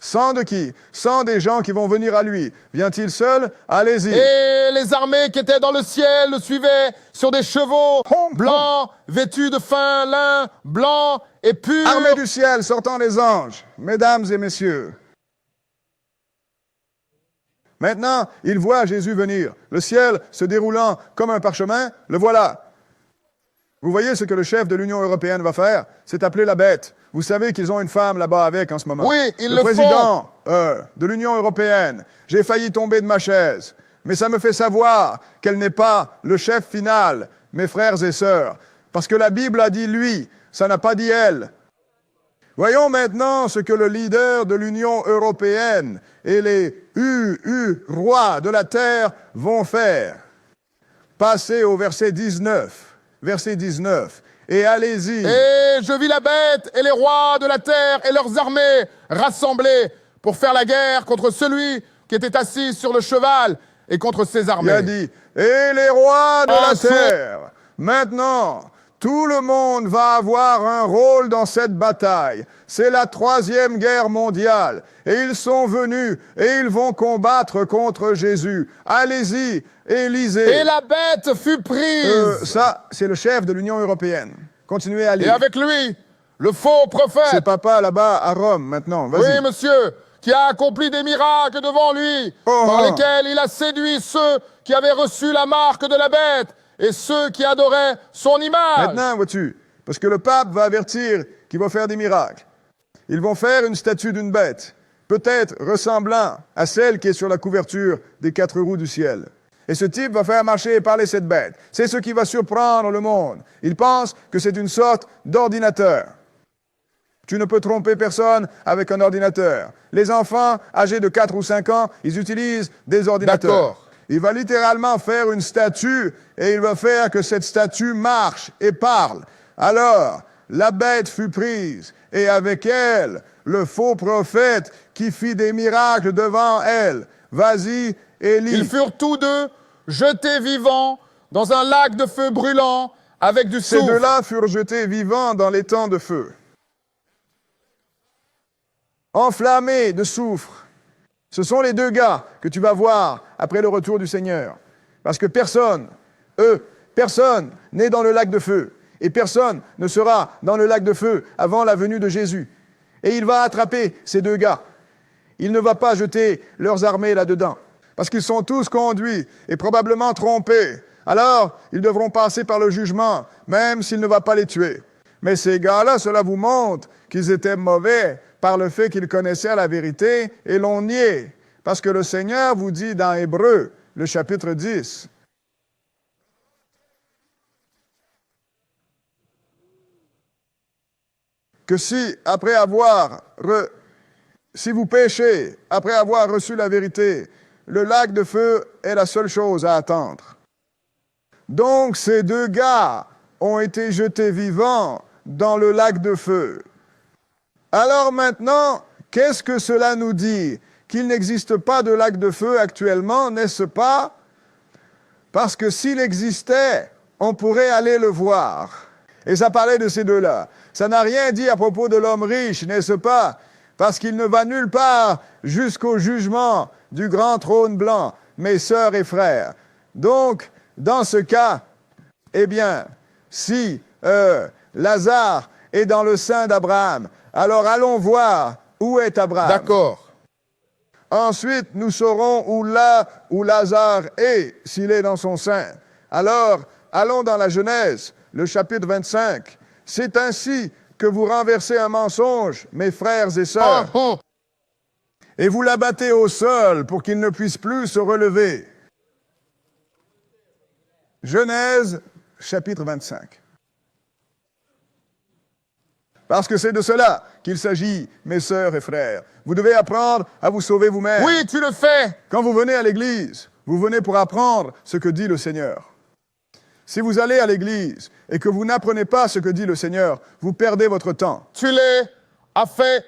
Sans de qui? Sans des gens qui vont venir à lui. Vient-il seul? Allez-y. Et les armées qui étaient dans le ciel le suivaient sur des chevaux blancs, vêtus de fin lin, blanc et pur. Armée du ciel, sortant les anges, mesdames et messieurs. Maintenant, il voit Jésus venir. Le ciel se déroulant comme un parchemin, le voilà. Vous voyez ce que le chef de l'Union européenne va faire? C'est appeler la bête. Vous savez qu'ils ont une femme là-bas avec en ce moment. Oui, ils le Le président de l'Union européenne. J'ai failli tomber de ma chaise. Mais ça me fait savoir qu'elle n'est pas le chef final, mes frères et sœurs. Parce que la Bible a dit lui, ça n'a pas dit elle. Voyons maintenant ce que le leader de l'Union européenne et les rois de la terre vont faire. Passez au verset 19. Verset 19. Et allez-y. Et je vis la bête et les rois de la terre et leurs armées rassemblés pour faire la guerre contre celui qui était assis sur le cheval et contre ses armées. Il a dit, et les rois de la Ensuite- terre. Maintenant, tout le monde va avoir un rôle dans cette bataille. C'est la 3e guerre mondiale. Et ils sont venus et ils vont combattre contre Jésus. Allez-y et lisez. Et la bête fut prise. Ça, c'est le chef de l'Union européenne. Continuez à Et lire. avec lui, le faux C'est prophète. papa là-bas à Rome maintenant. Vas-y. Oui, monsieur, qui a accompli des miracles devant lui, Oh, par oh. lesquels il a séduit ceux qui avaient reçu la marque de la bête et ceux qui adoraient son image. Maintenant, vois-tu, parce que le pape va avertir qu'il va faire des miracles. Ils vont faire une statue d'une bête, peut-être ressemblant à celle qui est sur la couverture des 4 roues du ciel. Et ce type va faire marcher et parler cette bête. C'est ce qui va surprendre le monde. Il pense que c'est une sorte d'ordinateur. Tu ne peux tromper personne avec un ordinateur. Les enfants âgés de 4 ou 5 ans, ils utilisent des ordinateurs. D'accord. Il va littéralement faire une statue et il va faire que cette statue marche et parle. Alors, la bête fut prise et avec elle, le faux prophète qui fit des miracles devant elle. Vas-y et lis. Ils furent tous deux jetés vivants dans un lac de feu brûlant avec du Ces soufre. deux-là furent jetés vivants dans les temps de feu. Enflammés de soufre. Ce sont les 2 gars que tu vas voir après le retour du Seigneur. Parce que personne n'est dans le lac de feu. Et personne ne sera dans le lac de feu avant la venue de Jésus. Et il va attraper ces 2 gars. Il ne va pas jeter leurs armées là-dedans. Parce qu'ils sont tous conduits et probablement trompés. Alors, ils devront passer par le jugement, même s'il ne va pas les tuer. Mais ces gars-là, cela vous montre qu'ils étaient mauvais par le fait qu'ils connaissaient la vérité et l'ont nié. Parce que le Seigneur vous dit dans Hébreux, le chapitre 10, que si vous péchez, après avoir reçu la vérité, le lac de feu est la seule chose à attendre. Donc ces 2 gars ont été jetés vivants dans le lac de feu. Alors maintenant, qu'est-ce que cela nous dit? Qu'il n'existe pas de lac de feu actuellement, n'est-ce pas? Parce que s'il existait, on pourrait aller le voir. Et ça parlait de ces 2-là. Ça n'a rien dit à propos de l'homme riche, n'est-ce pas? Parce qu'il ne va nulle part jusqu'au jugement du grand trône blanc, mes sœurs et frères. Donc, dans ce cas, Eh bien, si Lazare est dans le sein d'Abraham, alors allons voir où est Abraham. D'accord. Ensuite, nous saurons où Lazare est, s'il est dans son sein. Alors, allons dans la Genèse, le chapitre 25. C'est ainsi que vous renversez un mensonge, mes frères et sœurs, et vous l'abattez au sol pour qu'il ne puisse plus se relever. Genèse, chapitre 25. Parce que c'est de cela qu'il s'agit, mes sœurs et frères. Vous devez apprendre à vous sauver vous-même. Oui, tu le fais. Quand vous venez à l'église, vous venez pour apprendre ce que dit le Seigneur. Si vous allez à l'église et que vous n'apprenez pas ce que dit le Seigneur, vous perdez votre temps. Tu l'as fait.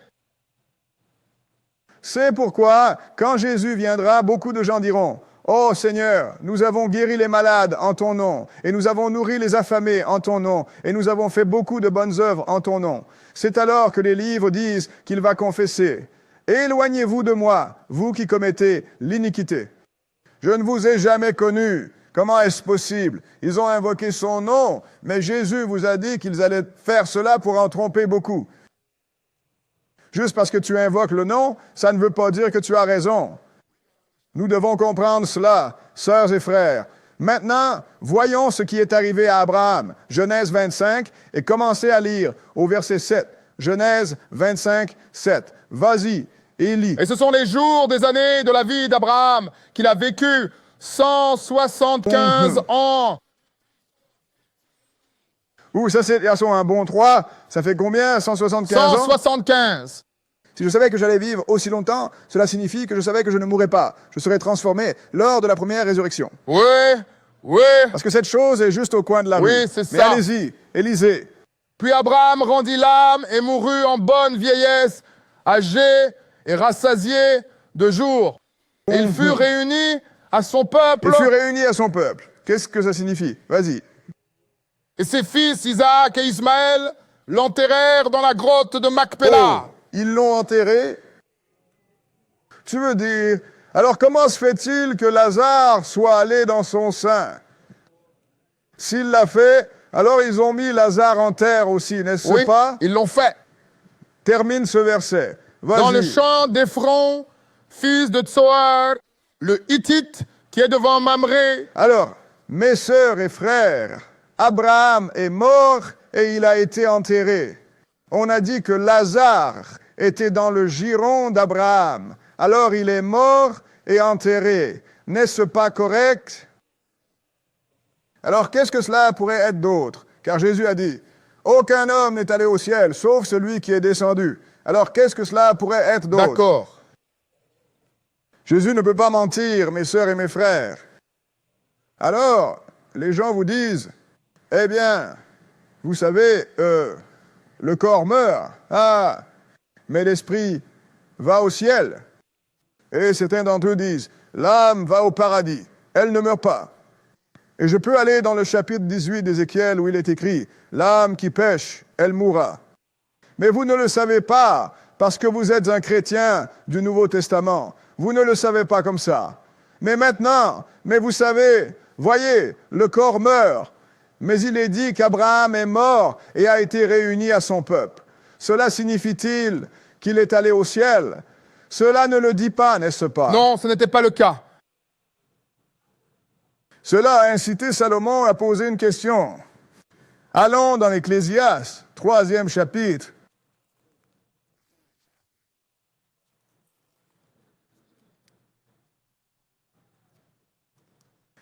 C'est pourquoi, quand Jésus viendra, beaucoup de gens diront « Oh Seigneur, nous avons guéri les malades en ton nom, et nous avons nourri les affamés en ton nom, et nous avons fait beaucoup de bonnes œuvres en ton nom. » C'est alors que les livres disent qu'il va confesser « Éloignez-vous de moi, vous qui commettez l'iniquité. Je ne vous ai jamais connu. » Comment est-ce possible? Ils ont invoqué son nom, mais Jésus vous a dit qu'ils allaient faire cela pour en tromper beaucoup. Juste parce que tu invoques le nom, ça ne veut pas dire que tu as raison. Nous devons comprendre cela, sœurs et frères. Maintenant, voyons ce qui est arrivé à Abraham. Genèse 25, et commencez à lire au verset 7. Genèse 25, 7. Vas-y, et lis. Et ce sont les jours des années de la vie d'Abraham qu'il a vécu 175 ans. Ouh, ça c'est un bon 3. Ça fait combien? 175 ans? 175. Si je savais que j'allais vivre aussi longtemps, cela signifie que je savais que je ne mourrais pas. Je serais transformé lors de la première résurrection. Oui, oui. Parce que cette chose est juste au coin de la rue. Oui, c'est ça. Mais allez-y, Élisée. Puis Abraham rendit l'âme et mourut en bonne vieillesse, âgé et rassasié de jours. Et il fut réuni à son peuple. Il fut réuni à son peuple. Qu'est-ce que ça signifie? Vas-y. Et ses fils Isaac et Ismaël l'enterrèrent dans la grotte de Macpéla. Oh, ils l'ont enterré. Tu veux dire, alors comment se fait-il que Lazare soit allé dans son sein? S'il l'a fait, alors ils ont mis Lazare en terre aussi, n'est-ce Oui, pas? ils l'ont fait. Termine ce verset. Vas-y. Dans le champ d'Ephron, fils de Tsoar, le Hittite, qui est devant Mamré. Alors, mes sœurs et frères, Abraham est mort et il a été enterré. On a dit que Lazare était dans le giron d'Abraham. Alors il est mort et enterré. N'est-ce pas correct? Alors qu'est-ce que cela pourrait être d'autre? Car Jésus a dit, aucun homme n'est allé au ciel, sauf celui qui est descendu. Alors qu'est-ce que cela pourrait être d'autre? D'accord. Jésus ne peut pas mentir, mes sœurs et mes frères. Alors, les gens vous disent, eh bien, vous savez, le corps meurt, mais l'esprit va au ciel. Et certains d'entre eux disent, l'âme va au paradis, elle ne meurt pas. Et je peux aller dans le chapitre 18 d'Ézéchiel où il est écrit, l'âme qui pêche, elle mourra. Mais vous ne le savez pas, parce que vous êtes un chrétien du Nouveau Testament. Vous ne le savez pas comme ça. Mais maintenant, mais vous savez, voyez, le corps meurt. Mais il est dit qu'Abraham est mort et a été réuni à son peuple. Cela signifie-t-il qu'il est allé au ciel? Cela ne le dit pas, n'est-ce pas? Non, ce n'était pas le cas. Cela a incité Salomon à poser une question. Allons dans l'Ecclésiaste, 3e chapitre.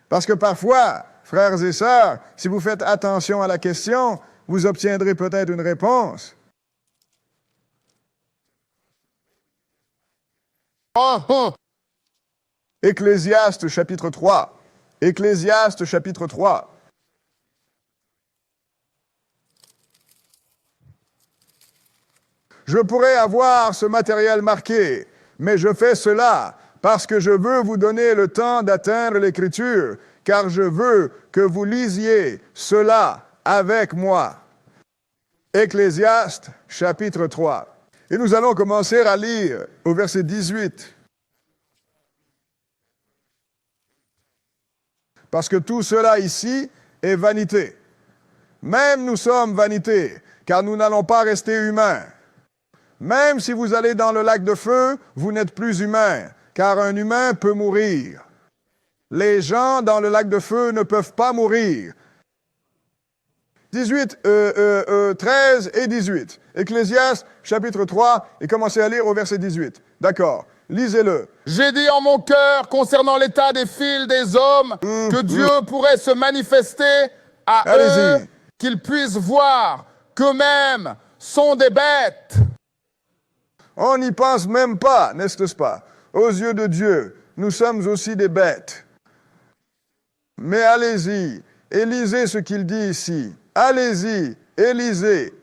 Parce que parfois, frères et sœurs, si vous faites attention à la question, vous obtiendrez peut-être une réponse. Ecclésiaste chapitre 3. Ecclésiaste chapitre 3. Je pourrais avoir ce matériel marqué, mais je fais cela parce que je veux vous donner le temps d'atteindre l'Écriture, car je veux que vous lisiez cela avec moi. Ecclésiaste, chapitre 3. Et nous allons commencer à lire au verset 18. Parce que tout cela ici est vanité. Même nous sommes vanité, car nous n'allons pas rester humains. Même si vous allez dans le lac de feu, vous n'êtes plus humain, car un humain peut mourir. Les gens dans le lac de feu ne peuvent pas mourir. 13 et 18. Ecclésiaste, chapitre 3, et commencez à lire au verset 18. D'accord, lisez-le. J'ai dit en mon cœur concernant l'état des fils des hommes que Dieu pourrait se manifester à Allez-y. eux, qu'ils puissent voir qu'eux-mêmes sont des bêtes. On n'y pense même pas, n'est-ce pas? Aux yeux de Dieu, nous sommes aussi des bêtes. Mais allez-y et lisez ce qu'il dit ici. Allez-y et lisez.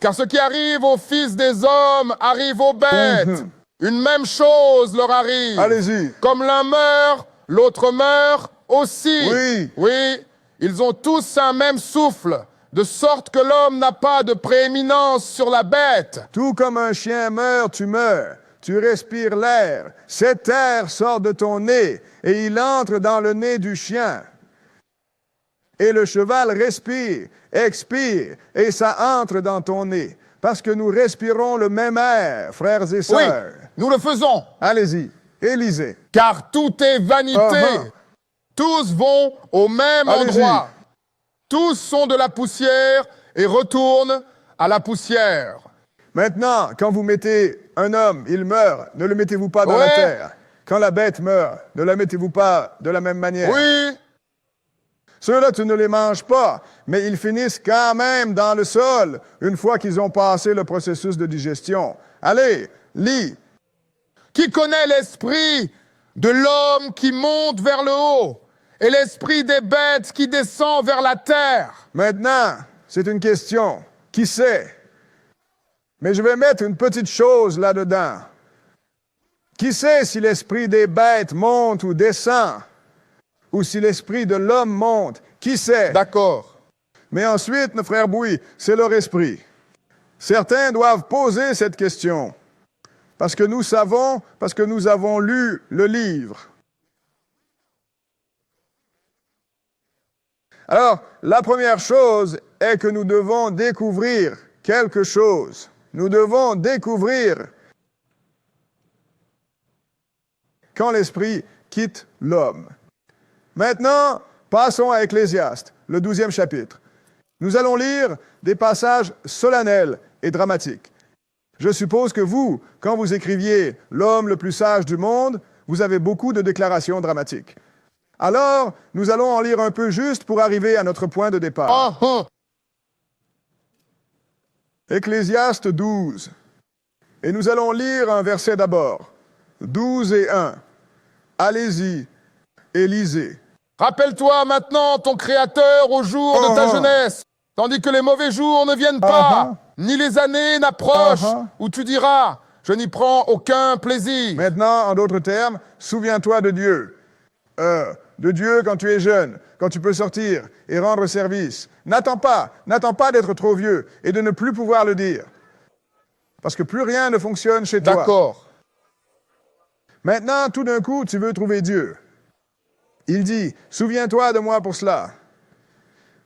Car ce qui arrive aux fils des hommes arrive aux bêtes. Une même chose leur arrive. Allez-y. Comme l'un meurt, l'autre meurt aussi. Oui. Oui, ils ont tous un même souffle, de sorte que l'homme n'a pas de prééminence sur la bête. Tout comme un chien meurt, tu meurs. Tu respires l'air. Cet air sort de ton nez et il entre dans le nez du chien. Et le cheval respire, expire, et ça entre dans ton nez. Parce que nous respirons le même air, frères et Oui, sœurs. nous le faisons. Allez-y, et lisez. Car tout est vanité. Tous vont au même Allez-y. endroit. Tous sont de la poussière et retournent à la poussière. Maintenant, quand vous mettez un homme, il meurt, ne le mettez-vous pas dans la Ouais. terre. Quand la bête meurt, ne la mettez-vous pas de la même manière. Oui, Ceux-là, tu ne les manges pas, mais ils finissent quand même dans le sol une fois qu'ils ont passé le processus de digestion. Allez, lis. qui connaît l'esprit de l'homme qui monte vers le haut et l'esprit des bêtes qui descend vers la terre? Maintenant, c'est une question. Qui sait? Mais je vais mettre une petite chose là-dedans. Qui sait si l'esprit des bêtes monte ou descend? Ou si l'esprit de l'homme monte? Qui sait? D'accord. Mais ensuite, nos frères Bouy, c'est leur esprit. Certains doivent poser cette question. Parce que nous savons, parce que nous avons lu le livre. Alors, la première chose est que nous devons découvrir quelque chose. Nous devons découvrir quand l'esprit quitte l'homme. Maintenant, passons à Ecclésiaste, le 12e chapitre. Nous allons lire des passages solennels et dramatiques. Je suppose que vous, quand vous écriviez « L'homme le plus sage du monde », vous avez beaucoup de déclarations dramatiques. Alors, nous allons en lire un peu juste pour arriver à notre point de départ. Ecclésiaste 12. Et nous allons lire un verset d'abord. 12 et 1. Allez-y et lisez. Rappelle-toi maintenant ton Créateur au jour de ta jeunesse, tandis que les mauvais jours ne viennent pas, ni les années n'approchent, où tu diras, je n'y prends aucun plaisir. Maintenant, en d'autres termes, souviens-toi de Dieu. De Dieu quand tu es jeune, quand tu peux sortir et rendre service. N'attends pas d'être trop vieux et de ne plus pouvoir le dire. Parce que plus rien ne fonctionne chez toi. D'accord. Maintenant, tout d'un coup, tu veux trouver Dieu. Il dit, souviens-toi de moi pour cela.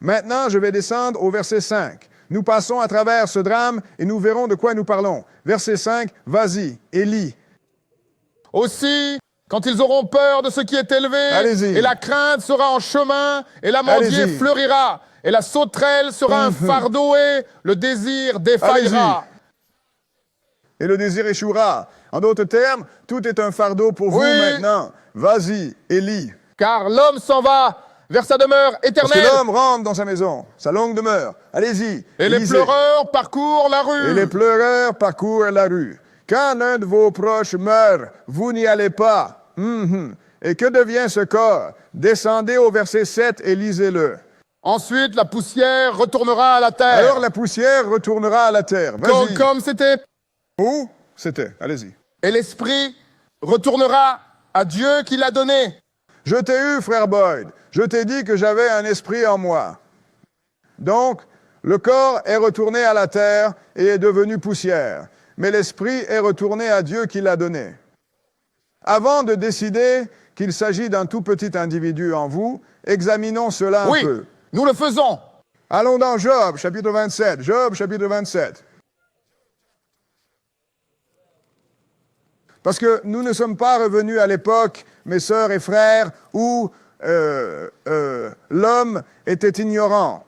Maintenant, je vais descendre au verset 5. Nous passons à travers ce drame et nous verrons de quoi nous parlons. Verset 5, vas-y et lis. Aussi, quand ils auront peur de ce qui est élevé, Allez-y. et la crainte sera en chemin, et l'amandier Allez-y. fleurira, et la sauterelle sera un fardeau, et le désir défaillera. Et le désir échouera. En d'autres termes, tout est un fardeau pour vous Oui. maintenant. Vas-y et lis. Car l'homme s'en va vers sa demeure Parce que éternelle, l'homme rentre dans sa maison, sa longue demeure. Allez-y. et les lisez. pleureurs parcourent la rue. Et les pleureurs parcourent la rue. Quand l'un de vos proches meurt, vous n'y allez pas. Et que devient ce corps? Descendez au verset 7 et lisez-le. Ensuite, la poussière retournera à la terre. Alors la poussière retournera à la terre. Vas-y. Comme c'était. Où c'était? Allez-y. Et l'esprit retournera à Dieu qui l'a donné. Je t'ai eu, frère Boyd. Je t'ai dit que j'avais un esprit en moi. Donc, le corps est retourné à la terre et est devenu poussière. Mais l'esprit est retourné à Dieu qui l'a donné. Avant de décider qu'il s'agit d'un tout petit individu en vous, examinons cela un Oui. peu. Nous le faisons. Allons dans Job, chapitre 27. Job, chapitre 27. Parce que nous ne sommes pas revenus à l'époque, mes sœurs et frères, où l'homme était ignorant.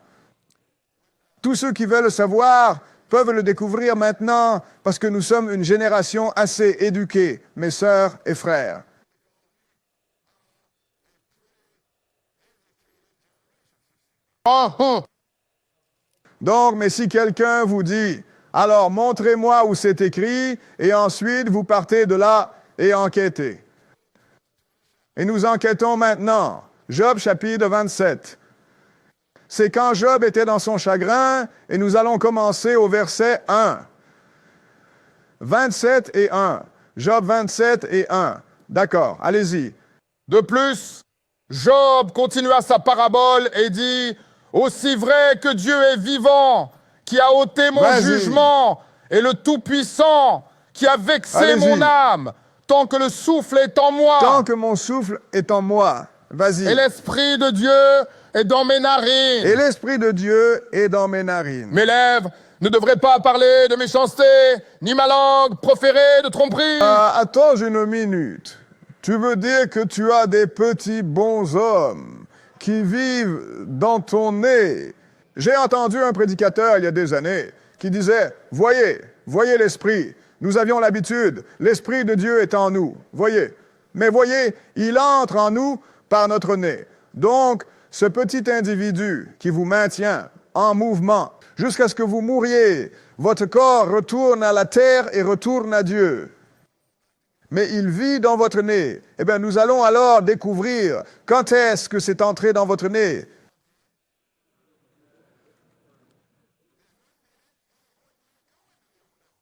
Tous ceux qui veulent le savoir peuvent le découvrir maintenant, parce que nous sommes une génération assez éduquée, mes sœurs et frères. Donc, mais si quelqu'un vous dit, alors montrez-moi où c'est écrit, et ensuite vous partez de là et enquêtez. Et nous enquêtons maintenant. Job chapitre 27. C'est quand Job était dans son chagrin, et nous allons commencer au verset 1. 27 et 1. Job 27 et 1. D'accord, allez-y. De plus, Job continua sa parabole et dit, « Aussi vrai que Dieu est vivant, qui a ôté mon Vas-y. jugement, et le Tout-Puissant, qui a vexé Allez-y. mon âme, tant que le souffle est en moi, Tant que mon souffle est en moi. Vas-y. et l'Esprit de Dieu est dans mes narines. Et l'Esprit de Dieu est dans mes narines. Mes lèvres ne devraient pas parler de méchanceté, ni ma langue proférer de tromperie. Attends une minute. Tu veux dire que tu as des petits bonshommes qui vivent dans ton nez. J'ai entendu un prédicateur il y a des années qui disait, voyez l'Esprit. Nous avions l'habitude, l'Esprit de Dieu est en nous. Voyez. Mais voyez, il entre en nous par notre nez. Donc, ce petit individu qui vous maintient en mouvement jusqu'à ce que vous mouriez, votre corps retourne à la terre et retourne à Dieu. Mais il vit dans votre nez. Eh bien, nous allons alors découvrir quand est-ce que c'est entré dans votre nez.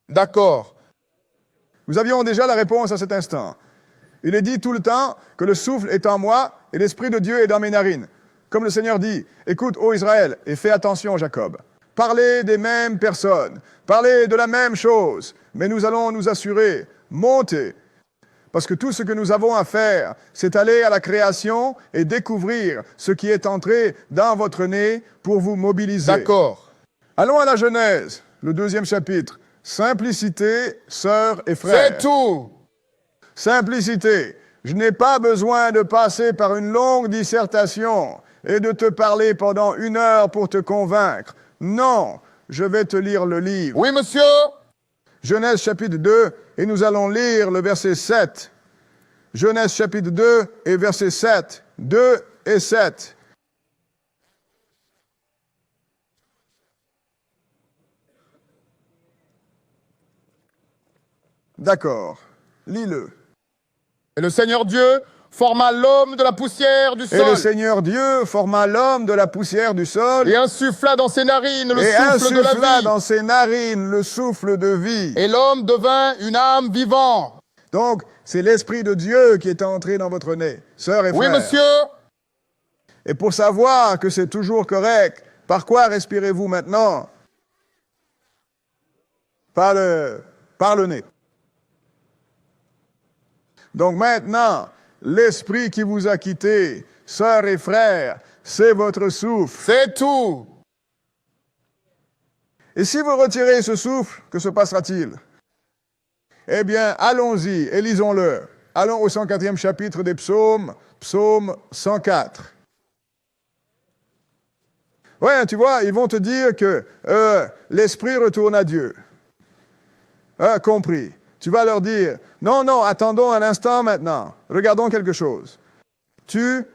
D'accord. Nous avions déjà la réponse à cet instant. Il est dit tout le temps que le souffle est en moi et l'Esprit de Dieu est dans mes narines. Comme le Seigneur dit, écoute, ô Israël, et fais attention, Jacob. Parlez des mêmes personnes, parlez de la même chose, mais nous allons nous assurer, montez. Parce que tout ce que nous avons à faire, c'est aller à la création et découvrir ce qui est entré dans votre nez pour vous mobiliser. D'accord. Allons à la Genèse, le 2e chapitre. Simplicité, sœurs et frères. C'est tout. Simplicité. Je n'ai pas besoin de passer par une longue dissertation et de te parler pendant 1 heure pour te convaincre. Non, je vais te lire le livre. Oui, monsieur. Genèse chapitre 2, et nous allons lire le verset 7. Genèse chapitre 2 et verset 7. 2 et 7. D'accord, lis-le. Et le Seigneur Dieu forma l'homme de la poussière du Et sol le Seigneur Dieu forma l'homme de la poussière du sol et insuffla dans ses narines le et souffle de la insuffla vie. dans ses narines le souffle de vie. Et l'homme devint une âme vivante. Donc, c'est l'Esprit de Dieu qui est entré dans votre nez, sœurs et Oui, frères. monsieur. Et pour savoir que c'est toujours correct, par quoi respirez-vous maintenant? Par le nez. Donc maintenant, l'Esprit qui vous a quitté, sœurs et frères, c'est votre souffle. C'est tout. Et si vous retirez ce souffle, que se passera-t-il? Eh bien, allons-y et lisons-le. Allons au 104e chapitre des psaumes, psaume 104. Ouais, tu vois, ils vont te dire que l'Esprit retourne à Dieu. Compris. Tu vas leur dire, non, attendons un instant maintenant. Regardons quelque chose. Tu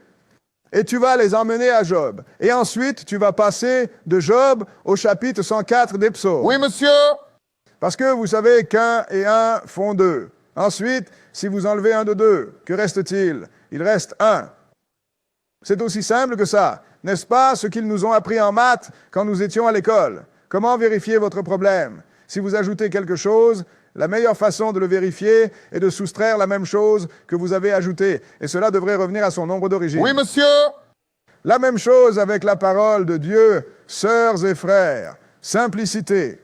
vas les emmener à Job. Et ensuite, tu vas passer de Job au chapitre 104 des psaumes. Oui, monsieur. Parce que vous savez qu'un et un font 2. Ensuite, si vous enlevez un de 2, que reste-t-il? Il reste 1. C'est aussi simple que ça. N'est-ce pas ce qu'ils nous ont appris en maths quand nous étions à l'école? Comment vérifier votre problème? Si vous ajoutez quelque chose, la meilleure façon de le vérifier est de soustraire la même chose que vous avez ajoutée. Et cela devrait revenir à son nombre d'origine. Oui, monsieur. La même chose avec la parole de Dieu, sœurs et frères. Simplicité.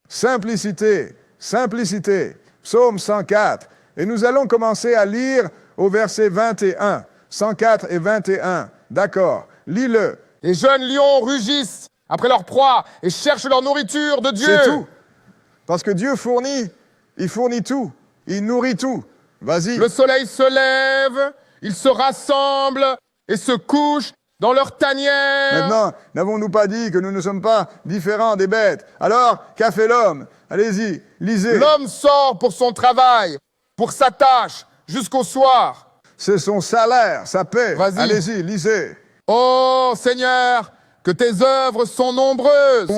Simplicité. Simplicité. Psaume 104. Et nous allons commencer à lire au verset 21. 104 et 21. D'accord. Lis-le. Les jeunes lions rugissent après leur proie et cherchent leur nourriture de Dieu. C'est tout. Parce que Dieu fournit, il fournit tout, il nourrit tout. Vas-y. Le soleil se lève, ils se rassemblent et se couchent dans leur tanière. Maintenant, n'avons-nous pas dit que nous ne sommes pas différents des bêtes? Alors, qu'a fait l'homme? Allez-y, lisez. L'homme sort pour son travail, pour sa tâche, jusqu'au soir. C'est son salaire, sa paix. Vas-y. Allez-y, lisez. Ô Seigneur, que tes œuvres sont nombreuses.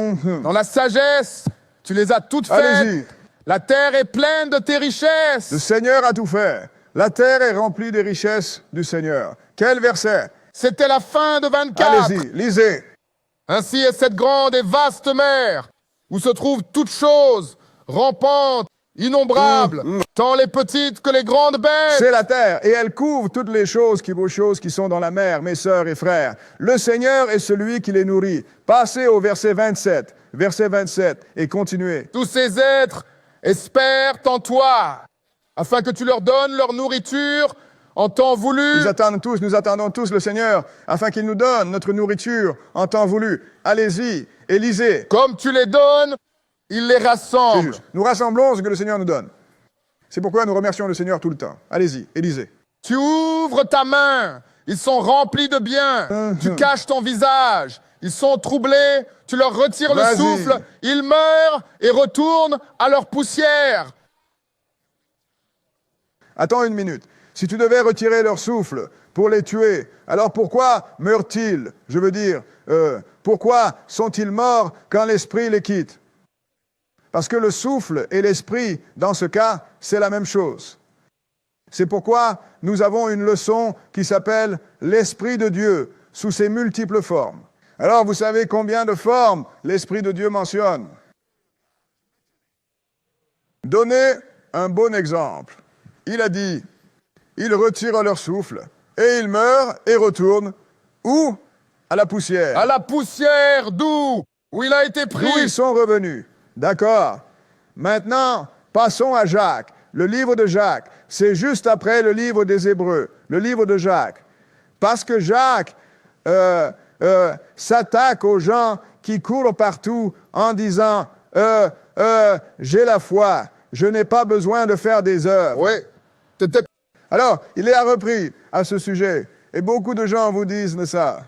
Dans la sagesse, tu les as toutes Allez-y. faites. La terre est pleine de tes richesses. Le Seigneur a tout fait. La terre est remplie des richesses du Seigneur. Quel verset? C'était la fin de 24. Allez-y, lisez. Ainsi est cette grande et vaste mer, où se trouvent toutes choses, rampantes, innombrables, tant les petites que les grandes bêtes. C'est la terre, et elle couvre toutes les choses qui sont dans la mer, mes sœurs et frères. Le Seigneur est celui qui les nourrit. Passez au verset 27, et continuez. Tous ces êtres espèrent en toi, afin que tu leur donnes leur nourriture en temps voulu. Nous attendons tous le Seigneur, afin qu'il nous donne notre nourriture en temps voulu. Allez-y, et lisez. Comme tu les donnes, ils les C'est rassemblent. juste. Nous rassemblons ce que le Seigneur nous donne. C'est pourquoi nous remercions le Seigneur tout le temps. Allez-y, et lisez. Tu ouvres ta main, ils sont remplis de biens. Tu caches ton visage, ils sont troublés. Tu leur retires le Vas-y. souffle, ils meurent et retournent à leur poussière. Attends une minute. Si tu devais retirer leur souffle pour les tuer, alors pourquoi meurent-ils? Je veux dire, pourquoi sont-ils morts quand l'esprit les quitte? Parce que le souffle et l'esprit, dans ce cas, c'est la même chose. C'est pourquoi nous avons une leçon qui s'appelle l'Esprit de Dieu, sous ses multiples formes. Alors, vous savez combien de formes l'Esprit de Dieu mentionne? Donnez un bon exemple. Il a dit, ils retirent leur souffle, et ils meurent et retournent, où? À la poussière. À la poussière d'où il a été pris. D'où ils sont revenus. D'accord. Maintenant, passons à Jacques. Le livre de Jacques, c'est juste après le livre des Hébreux, le livre de Jacques. Parce que Jacques s'attaque aux gens qui courent partout en disant j'ai la foi, je n'ai pas besoin de faire des œuvres. Oui, t'étais... Alors, il est repris à ce sujet. Et beaucoup de gens vous disent ça.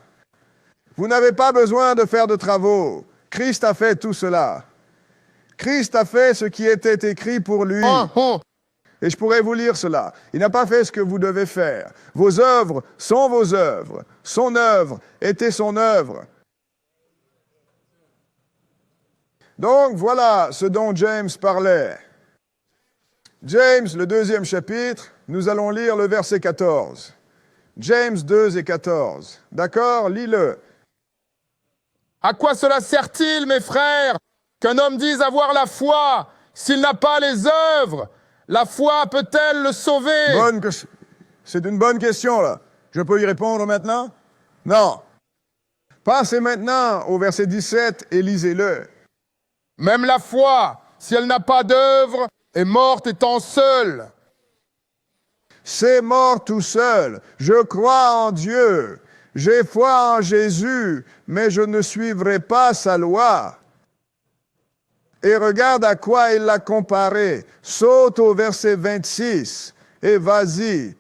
Vous n'avez pas besoin de faire de travaux. Christ a fait tout cela. Christ a fait ce qui était écrit pour lui. Et je pourrais vous lire cela. Il n'a pas fait ce que vous devez faire. Vos œuvres sont vos œuvres. Son œuvre était son œuvre. Donc voilà ce dont James parlait. James, le 2e chapitre, nous allons lire le verset 14. James 2 et 14. D'accord? Lis-le. À quoi cela sert-il, mes frères, qu'un homme dise avoir la foi s'il n'a pas les œuvres? La foi peut-elle le sauver? C'est une bonne question, là. Je peux y répondre maintenant? Non. Passez maintenant au verset 17 et lisez-le. Même la foi, si elle n'a pas d'œuvre, est morte étant seule. C'est mort tout seul. Je crois en Dieu. J'ai foi en Jésus, mais je ne suivrai pas sa loi. Et regarde à quoi il l'a comparé. Saute au verset 26 et vas-y.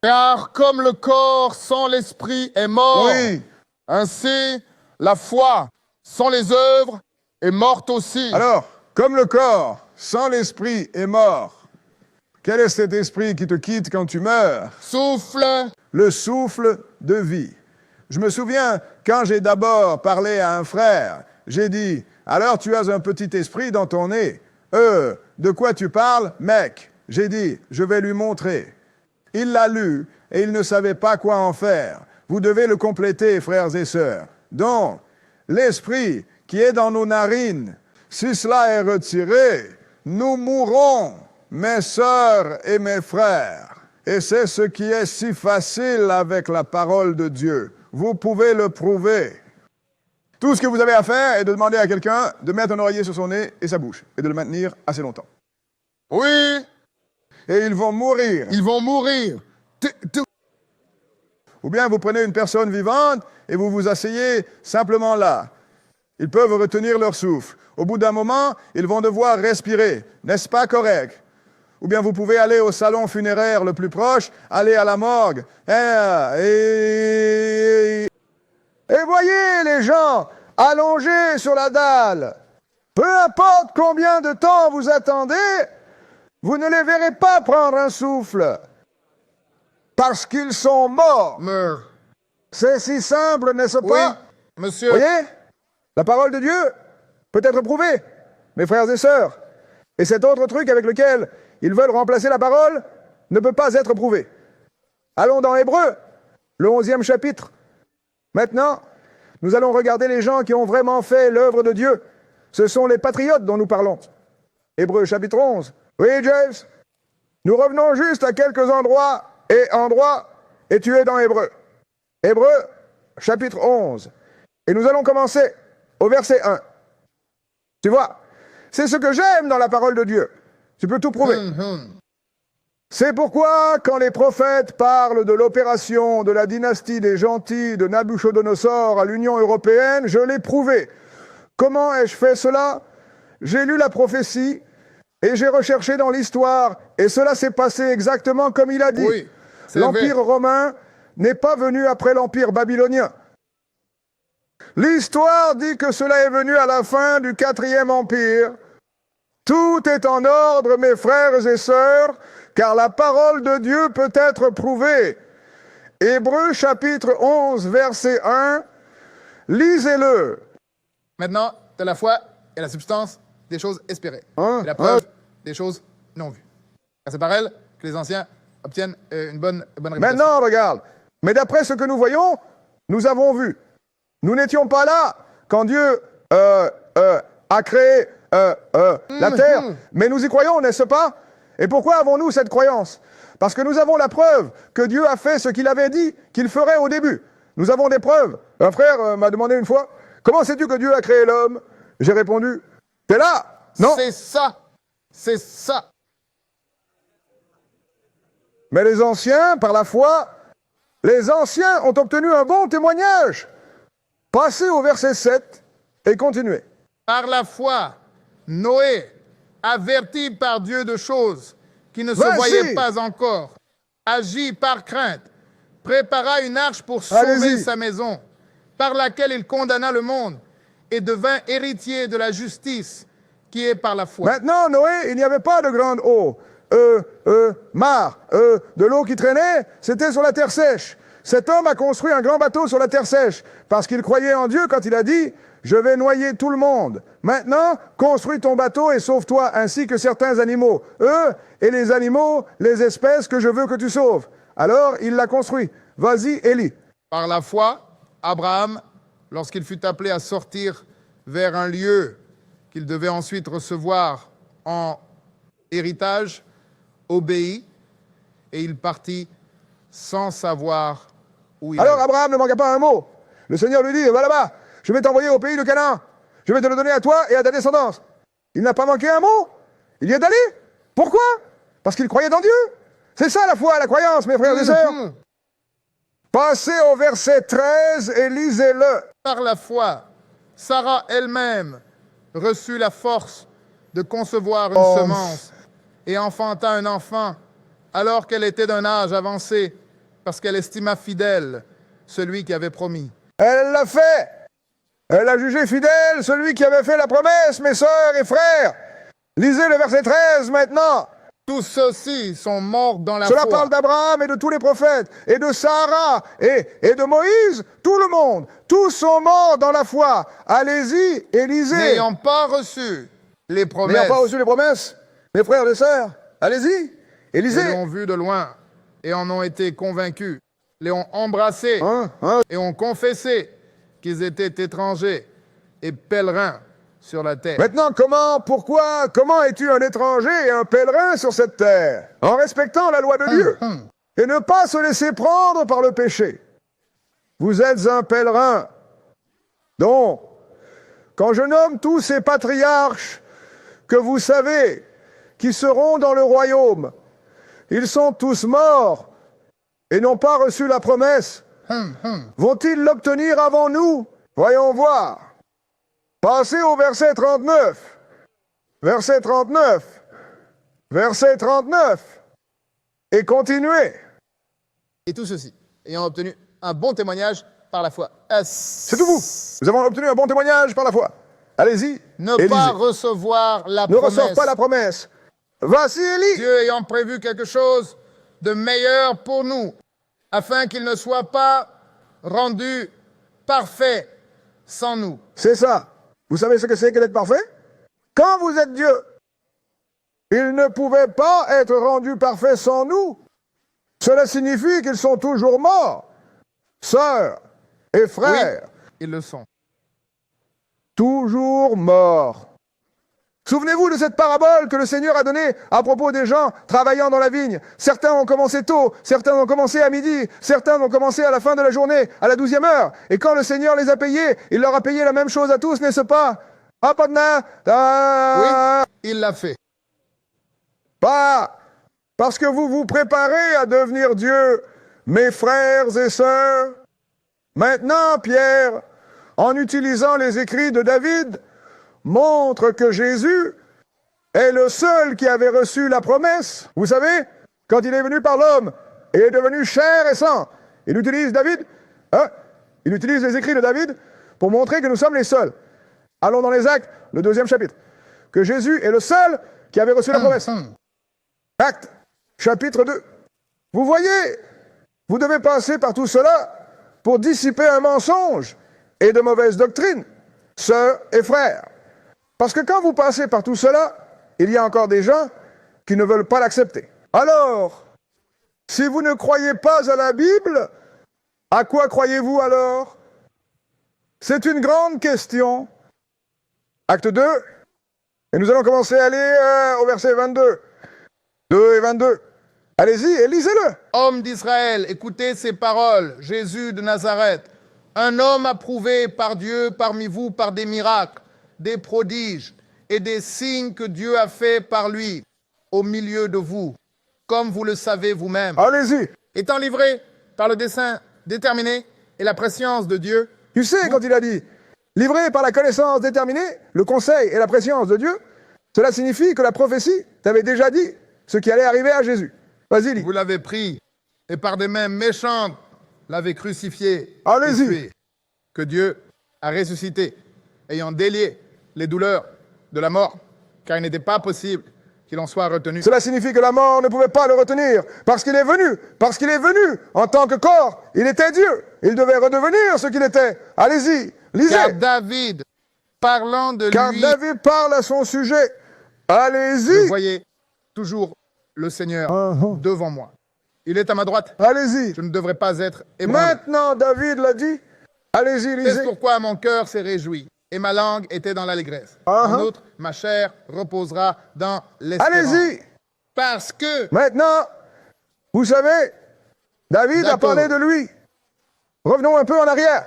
Car comme le corps sans l'esprit est mort, Oui. ainsi la foi sans les œuvres est morte aussi. Alors, comme le corps sans l'esprit est mort, quel est cet esprit qui te quitte quand tu meurs? Souffle. Le souffle de vie. Je me souviens, quand j'ai d'abord parlé à un frère, j'ai dit, alors tu as un petit esprit dans ton nez. De quoi tu parles, mec? J'ai dit, je vais lui montrer. Il l'a lu et il ne savait pas quoi en faire. Vous devez le compléter, frères et sœurs. Donc, l'esprit qui est dans nos narines, si cela est retiré, nous mourrons, mes sœurs et mes frères. Et c'est ce qui est si facile avec la parole de Dieu. Vous pouvez le prouver. Tout ce que vous avez à faire est de demander à quelqu'un de mettre un oreiller sur son nez et sa bouche, et de le maintenir assez longtemps. Oui, Et ils vont mourir. ils vont mourir. Ou bien vous prenez une personne vivante et vous vous asseyez simplement là. Ils peuvent retenir leur souffle. Au bout d'un moment, ils vont devoir respirer. N'est-ce pas correct? Ou bien vous pouvez aller au salon funéraire le plus proche, aller à la morgue. Et voyez les gens allongés sur la dalle. Peu importe combien de temps vous attendez, vous ne les verrez pas prendre un souffle. Parce qu'ils sont morts. C'est si simple, n'est-ce pas? Oui, monsieur. Voyez? La parole de Dieu peut être prouvée, mes frères et sœurs. Et cet autre truc avec lequel ils veulent remplacer la parole ne peut pas être prouvé. Allons dans Hébreux, le 11e chapitre. Maintenant, nous allons regarder les gens qui ont vraiment fait l'œuvre de Dieu. Ce sont les patriotes dont nous parlons. Hébreux chapitre 11. Oui, James? Nous revenons juste à quelques endroits, et tu es dans Hébreux. Hébreux chapitre 11. Et nous allons commencer au verset 1. Tu vois, c'est ce que j'aime dans la parole de Dieu. Tu peux tout prouver. C'est pourquoi, quand les prophètes parlent de l'opération de la dynastie des gentils de Nabuchodonosor à l'Union européenne, je l'ai prouvé. Comment ai-je fait cela? J'ai lu la prophétie et j'ai recherché dans l'histoire, et cela s'est passé exactement comme il a dit. Oui, l'Empire romain n'est pas venu après l'Empire babylonien. L'histoire dit que cela est venu à la fin du 4e Empire. Tout est en ordre, mes frères et sœurs, car la parole de Dieu peut être prouvée. Hébreux chapitre 11, verset 1, lisez-le. Maintenant, de la foi et la substance des choses espérées. Et la preuve des choses non vues. Car c'est par elle que les anciens obtiennent une bonne réputation. Maintenant, regarde. Mais d'après ce que nous voyons, nous avons vu. Nous n'étions pas là quand Dieu a créé la terre. Mais nous y croyons, n'est-ce pas? Et pourquoi avons-nous cette croyance? Parce que nous avons la preuve que Dieu a fait ce qu'il avait dit qu'il ferait au début. Nous avons des preuves. Un frère m'a demandé une fois, comment sais-tu que Dieu a créé l'homme? J'ai répondu, t'es là? Non? C'est ça. C'est ça. Mais les anciens, par la foi, les anciens ont obtenu un bon témoignage. Passez au verset 7 et continuez. Par la foi, Noé, averti par Dieu de choses qui ne se Vas-y. voyaient pas encore, agit par crainte, prépara une arche pour sauver Allez-y. sa maison, par laquelle il condamna le monde et devint héritier de la justice qui est par la foi. Maintenant, Noé, il n'y avait pas de grande eau. Mare, de l'eau qui traînait, c'était sur la terre sèche. Cet homme a construit un grand bateau sur la terre sèche, parce qu'il croyait en Dieu quand il a dit « Je vais noyer tout le monde. Maintenant, construis ton bateau et sauve-toi, ainsi que certains animaux. Eux et les animaux, les espèces que je veux que tu sauves. » Alors, il l'a construit. Vas-y, Élie. Par la foi, Abraham, lorsqu'il fut appelé à sortir vers un lieu qu'il devait ensuite recevoir en héritage, obéit, et il partit sans savoir où il Alors, allait. Abraham ne manqua pas un mot. Le Seigneur lui dit « Va là-bas, je vais t'envoyer au pays de Canaan. Je vais te le donner à toi et à ta descendance. » Il n'a pas manqué un mot. Il y est allé. Pourquoi? Parce qu'il croyait en Dieu. C'est ça la foi, la croyance, mes frères et sœurs. Passez au verset 13 et lisez-le. Par la foi, Sarah elle-même reçut la force de concevoir une semence et enfanta un enfant alors qu'elle était d'un âge avancé parce qu'elle estima fidèle celui qui avait promis. Elle l'a fait. Elle a jugé fidèle celui qui avait fait la promesse, mes sœurs et frères. Lisez le verset 13 maintenant. Tous ceux-ci sont morts dans la Cela foi. parle d'Abraham et de tous les prophètes, et de Sarah, et de Moïse, tout le monde. Tous sont morts dans la foi. Allez-y et lisez. N'ayant pas reçu les promesses, N'ayant pas reçu les promesses, mes frères et sœurs, allez-y et ils lisez. l'ont vu de loin et en ont été convaincus, les ont embrassés et ont confessé qu'ils étaient étrangers et pèlerins sur la terre. Maintenant, comment es-tu un étranger et un pèlerin sur cette terre? En respectant la loi de Dieu et ne pas se laisser prendre par le péché. Vous êtes un pèlerin. Donc, quand je nomme tous ces patriarches que vous savez qui seront dans le royaume, ils sont tous morts et n'ont pas reçu la promesse vont-ils l'obtenir avant nous? Voyons voir. Passez au verset 39. Verset 39. Verset 39. Et continuez. Et tout ceci, ayant obtenu un bon témoignage par la foi. C'est tout vous. Nous avons obtenu un bon témoignage par la foi. Allez-y. Ne et pas lisez. recevoir la Ne promesse. ressort pas la promesse. Voici Élie. Dieu ayant prévu quelque chose de meilleur pour nous, afin qu'il ne soit pas rendu parfait sans nous. C'est ça. Vous savez ce que c'est que d'être parfait? Quand vous êtes Dieu, il ne pouvait pas être rendu parfait sans nous. Cela signifie qu'ils sont toujours morts, sœurs et frères. Oui, ils le sont. Toujours morts. Souvenez-vous de cette parabole que le Seigneur a donnée à propos des gens travaillant dans la vigne. Certains ont commencé tôt, certains ont commencé à midi, certains ont commencé à la fin de la journée, à la 12e heure. Et quand le Seigneur les a payés, il leur a payé la même chose à tous, n'est-ce pas? Ah, pas de nain. Oui, il l'a fait. Pas parce que vous vous préparez à devenir Dieu, mes frères et sœurs. Maintenant, Pierre, en utilisant les écrits de David, montre que Jésus est le seul qui avait reçu la promesse. Vous savez, quand il est venu par l'homme et est devenu chair et sang, il utilise David, il utilise les écrits de David pour montrer que nous sommes les seuls. Allons dans les Actes, le 2e chapitre. Que Jésus est le seul qui avait reçu la promesse. Actes, chapitre 2. Vous voyez, vous devez passer par tout cela pour dissiper un mensonge et de mauvaises doctrines, sœurs et frères. Parce que quand vous passez par tout cela, il y a encore des gens qui ne veulent pas l'accepter. Alors, si vous ne croyez pas à la Bible, à quoi croyez-vous alors? C'est une grande question. Acte 2, et nous allons commencer à lire au verset 22. 2 et 22. Allez-y et lisez-le. Homme d'Israël, écoutez ces paroles. Jésus de Nazareth, un homme approuvé par Dieu parmi vous par des miracles, des prodiges et des signes que Dieu a fait par lui au milieu de vous, comme vous le savez vous-même. Allez-y. Étant livré par le dessein déterminé et la prescience de Dieu. Tu sais, quand il a dit, livré par la connaissance déterminée, le conseil et la prescience de Dieu, cela signifie que la prophétie t'avait déjà dit ce qui allait arriver à Jésus. Vas-y, lis. Vous l'avez pris et par des mains méchantes l'avez crucifié. Allez-y. et tué, que Dieu a ressuscité, ayant délié les douleurs de la mort, car il n'était pas possible qu'il en soit retenu. Cela signifie que la mort ne pouvait pas le retenir, parce qu'il est venu en tant que corps, il était Dieu, il devait redevenir ce qu'il était. Allez-y, lisez. Car David, parlant de Car lui, David parle à son sujet. je Allez-y. voyais toujours le Seigneur devant moi. Il est à ma droite, Allez-y. je ne devrais pas être ébranlé. Maintenant, David l'a dit. Allez-y, C'est lisez. pourquoi mon cœur s'est réjoui et ma langue était dans l'allégresse. En outre, ma chair reposera dans l'espérance. Allez-y. Parce que Maintenant, vous savez, David a D'accord. parlé de lui. Revenons un peu en arrière.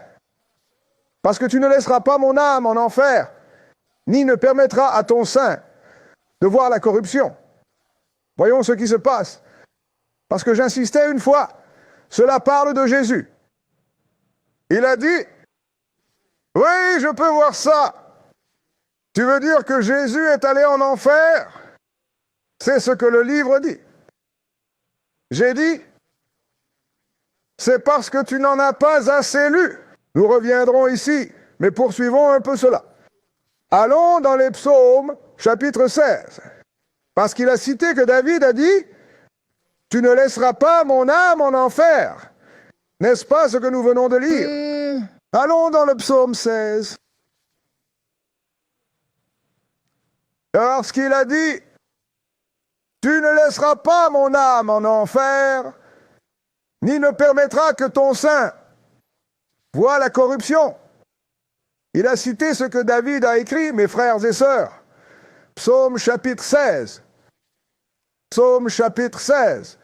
Parce que tu ne laisseras pas mon âme en enfer, ni ne permettras à ton sein de voir la corruption. Voyons ce qui se passe. Parce que j'insistais une fois, cela parle de Jésus. Il a dit, oui, je peux voir ça. Tu veux dire que Jésus est allé en enfer? C'est ce que le livre dit. J'ai dit, c'est parce que tu n'en as pas assez lu. Nous reviendrons ici, mais poursuivons un peu cela. Allons dans les psaumes, chapitre 16. Parce qu'il a cité que David a dit, tu ne laisseras pas mon âme en enfer. N'est-ce pas ce que nous venons de lire? Allons dans le psaume 16. Parce qu'il a dit, tu ne laisseras pas mon âme en enfer, ni ne permettras que ton sein voie la corruption. Il a cité ce que David a écrit, mes frères et sœurs. Psaume chapitre 16. Psaume chapitre 16.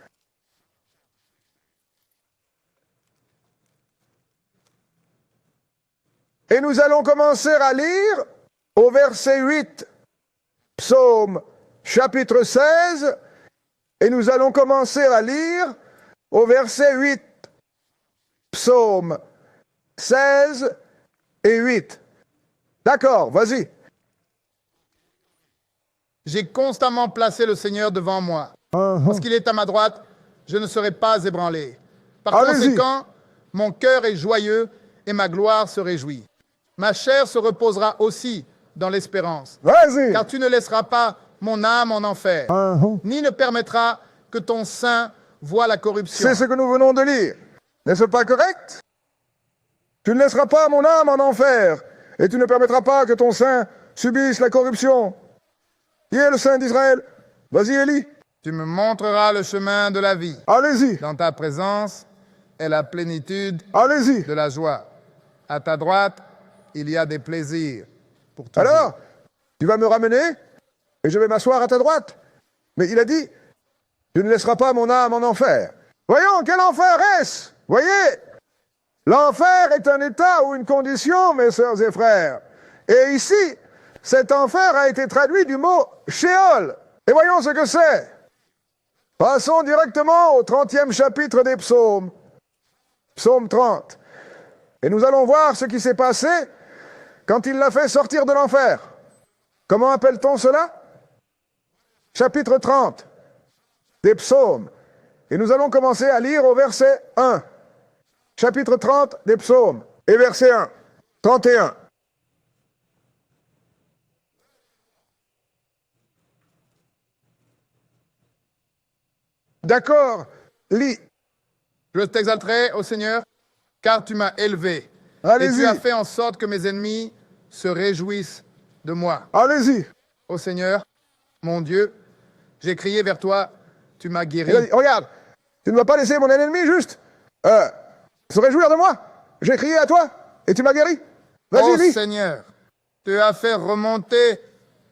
Et nous allons commencer à lire au verset 8. Psaume chapitre 16. Et nous allons commencer à lire au verset 8. psaumes 16 et 8. D'accord, vas-y. J'ai constamment placé le Seigneur devant moi. Parce qu'il est à ma droite, je ne serai pas ébranlé. Par Allez-y. conséquent, mon cœur est joyeux et ma gloire se réjouit. Ma chair se reposera aussi dans l'espérance. Vas-y. Car tu ne laisseras pas mon âme en enfer, ni ne permettras que ton sein voie la corruption. C'est ce que nous venons de lire. N'est-ce pas correct? Tu ne laisseras pas mon âme en enfer, et tu ne permettras pas que ton sein subisse la corruption. Qui est le Saint d'Israël? Vas-y, Élie. Tu me montreras le chemin de la vie. Allez-y. Dans ta présence est la plénitude Allez-y. de la joie. À ta droite, il y a des plaisirs pour toujours. Alors, tu vas me ramener, et je vais m'asseoir à ta droite. Mais il a dit, tu ne laisseras pas mon âme en enfer. Voyons, quel enfer est-ce? Voyez, l'enfer est un état ou une condition, mes sœurs et frères. Et ici, cet enfer a été traduit du mot Sheol. Et voyons ce que c'est. Passons directement au 30e chapitre des psaumes. Psaume 30. Et nous allons voir ce qui s'est passé quand il l'a fait sortir de l'enfer. Comment appelle-t-on cela? Chapitre 30 des psaumes. Et nous allons commencer à lire au verset 1. Chapitre 30 des psaumes. Et verset 1. 31. D'accord, lis. Je t'exalterai, ô Seigneur, car tu m'as élevé. Et Allez-y. tu as fait en sorte que mes ennemis se réjouissent de moi. Allez-y. Ô Seigneur, mon Dieu, j'ai crié vers toi, tu m'as guéri. Il a dit, regarde, tu ne vas pas laisser mon ennemi juste se réjouir de moi. J'ai crié à toi et tu m'as guéri. Vas-y, Ô lis. Seigneur, tu as fait remonter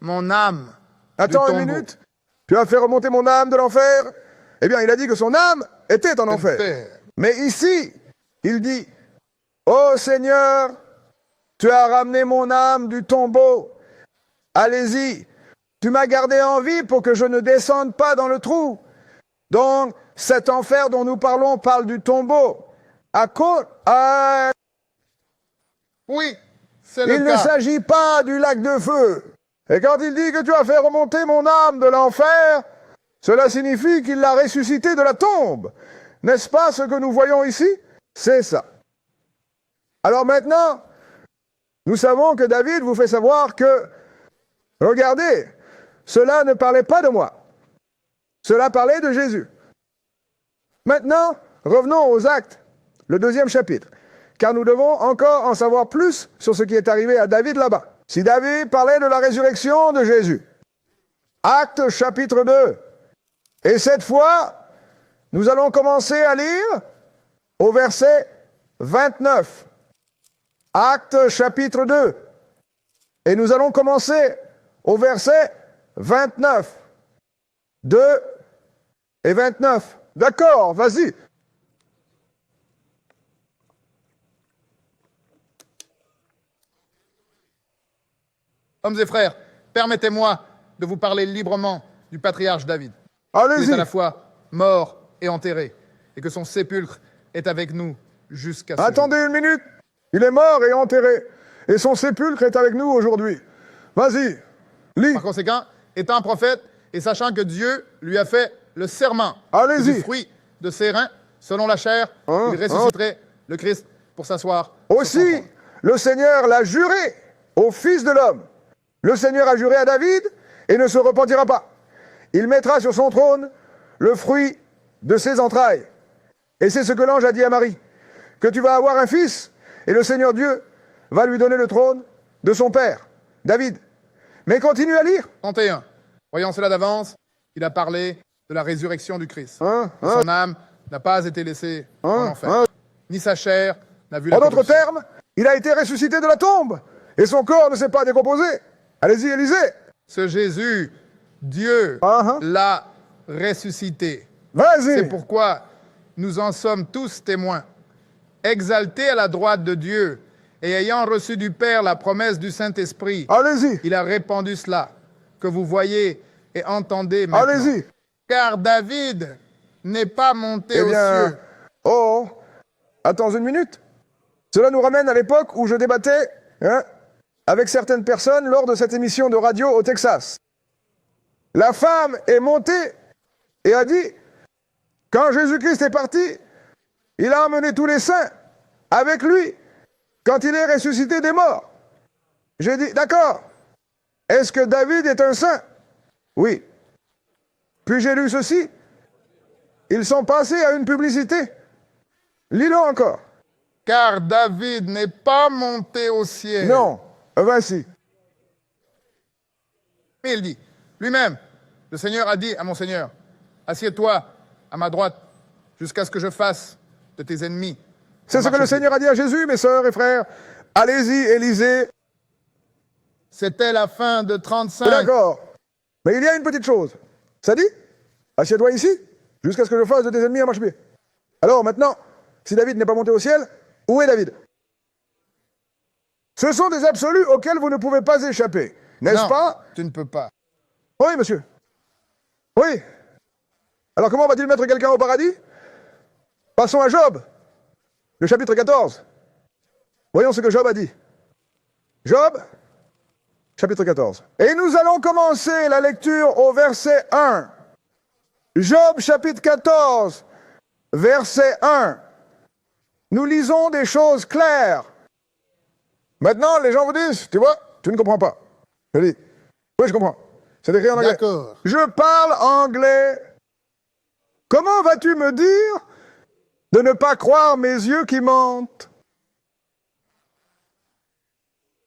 mon âme. Attends du une tombeau. minute. Tu as fait remonter mon âme de l'enfer. Eh bien, il a dit que son âme était en enfer. Mais ici, il dit, ô Seigneur, tu as ramené mon âme du tombeau. Allez-y, tu m'as gardé en vie pour que je ne descende pas dans le trou. Donc, cet enfer dont nous parlons parle du tombeau. Oui, c'est le Il ne cas. s'agit pas du lac de feu. Et quand il dit que tu as fait remonter mon âme de l'enfer, cela signifie qu'il l'a ressuscité de la tombe. N'est-ce pas ce que nous voyons ici? C'est ça. Alors maintenant, nous savons que David vous fait savoir que, regardez, cela ne parlait pas de moi. Cela parlait de Jésus. Maintenant, revenons aux Actes, le 2e chapitre, car nous devons encore en savoir plus sur ce qui est arrivé à David là-bas. Si David parlait de la résurrection de Jésus, Actes chapitre 2, et cette fois, nous allons commencer à lire au verset 29. Actes chapitre 2. Et nous allons commencer au verset 29. 2 et 29. D'accord, vas-y. Hommes et frères, permettez-moi de vous parler librement du patriarche David. Il est Allez-y. à la fois mort et enterré, et que son sépulcre est avec nous jusqu'à ce Attendez une minute. Il est mort et enterré. Et son sépulcre est avec nous aujourd'hui. Vas-y, lis. Par conséquent, étant un prophète et sachant que Dieu lui a fait le serment Allez-y. du fruit de ses reins, selon la chair, Hein, il ressusciterait le Christ pour s'asseoir. sur son Aussi, trône. le Seigneur l'a juré au Fils de l'homme. Le Seigneur a juré à David et ne se repentira pas. Il mettra sur son trône le fruit de ses entrailles. Et c'est ce que l'ange a dit à Marie, que tu vas avoir un fils, et le Seigneur Dieu va lui donner le trône de son père, David. Mais continue à lire. 31. Voyant cela d'avance, il a parlé de la résurrection du Christ. Hein, Et son âme n'a pas été laissée en enfer, hein. ni sa chair n'a vu la En d'autres corruption. termes, il a été ressuscité de la tombe, et son corps ne s'est pas décomposé. Allez-y, Élisée. Ce Jésus, Dieu Ah, l'a ressuscité. Vas-y. C'est pourquoi nous en sommes tous témoins. Exalté à la droite de Dieu et ayant reçu du Père la promesse du Saint-Esprit, Allez-y. il a répandu cela, que vous voyez et entendez maintenant. Allez-y. Car David n'est pas monté Eh aux bien, cieux. oh, Attends une minute. Cela nous ramène à l'époque où je débattais avec certaines personnes lors de cette émission de radio au Texas. La femme est montée et a dit, quand Jésus-Christ est parti, il a emmené tous les saints avec lui quand il est ressuscité des morts. J'ai dit, d'accord, est-ce que David est un saint? Oui. Puis j'ai lu ceci, ils sont passés à une publicité. Lis-le encore. Car David n'est pas monté au ciel. Non, voici. Mais il dit, lui-même, le Seigneur a dit à mon Seigneur, assieds-toi à ma droite jusqu'à ce que je fasse de tes ennemis. C'est ce que le Seigneur a dit à Jésus, mes sœurs et frères. Allez-y et lisez. C'était la fin de 35. D'accord. Mais il y a une petite chose. Ça dit, assieds-toi ici jusqu'à ce que je fasse de tes ennemis un marchepied. Alors maintenant, si David n'est pas monté au ciel, où est David? Ce sont des absolus auxquels vous ne pouvez pas échapper, n'est-ce pas? Tu ne peux pas. Oui, monsieur. Oui. Alors comment va-t-il mettre quelqu'un au paradis? Passons à Job, le chapitre 14. Voyons ce que Job a dit. Job, chapitre 14. Et nous allons commencer la lecture au verset 1. Job, chapitre 14, verset 1. Nous lisons des choses claires. Maintenant, les gens vous disent, tu vois, tu ne comprends pas. Je dis, oui, je comprends. C'est écrit en anglais. D'accord. Je parle anglais. Comment vas-tu me dire de ne pas croire mes yeux qui mentent?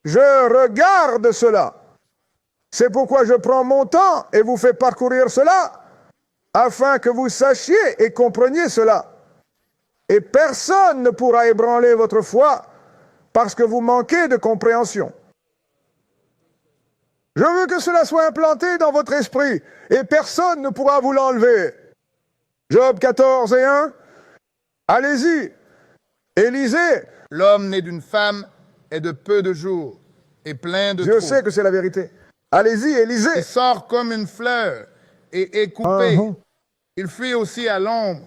Je regarde cela. C'est pourquoi je prends mon temps et vous fais parcourir cela, afin que vous sachiez et compreniez cela. Et personne ne pourra ébranler votre foi parce que vous manquez de compréhension. Je veux que cela soit implanté dans votre esprit et personne ne pourra vous l'enlever. Job 14 et 1. Allez-y et lisez. L'homme né d'une femme est de peu de jours et plein de Je trous. sais que c'est la vérité. Allez-y et lisez. Il sort comme une fleur et est coupé. Uh-huh. Il fuit aussi à l'ombre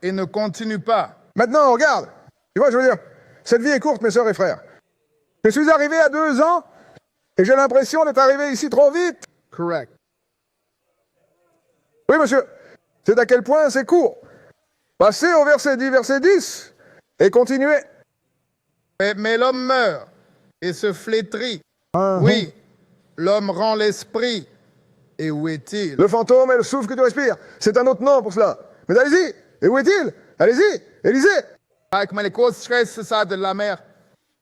et ne continue pas. Maintenant, regarde. Tu vois, je veux dire, cette vie est courte, mes sœurs et frères. Je suis arrivé à 2 ans et j'ai l'impression d'être arrivé ici trop vite. Correct. Oui, monsieur. C'est à quel point c'est court. Passez au verset 10, verset 10 et continuez. Mais l'homme meurt et se flétrit. Oui, l'homme rend l'esprit. Et où est-il? Le fantôme et le souffle que tu respires. C'est un autre nom pour cela. Mais allez-y. Et où est-il? Allez-y et lisez. Comme les côtes cessent de la mer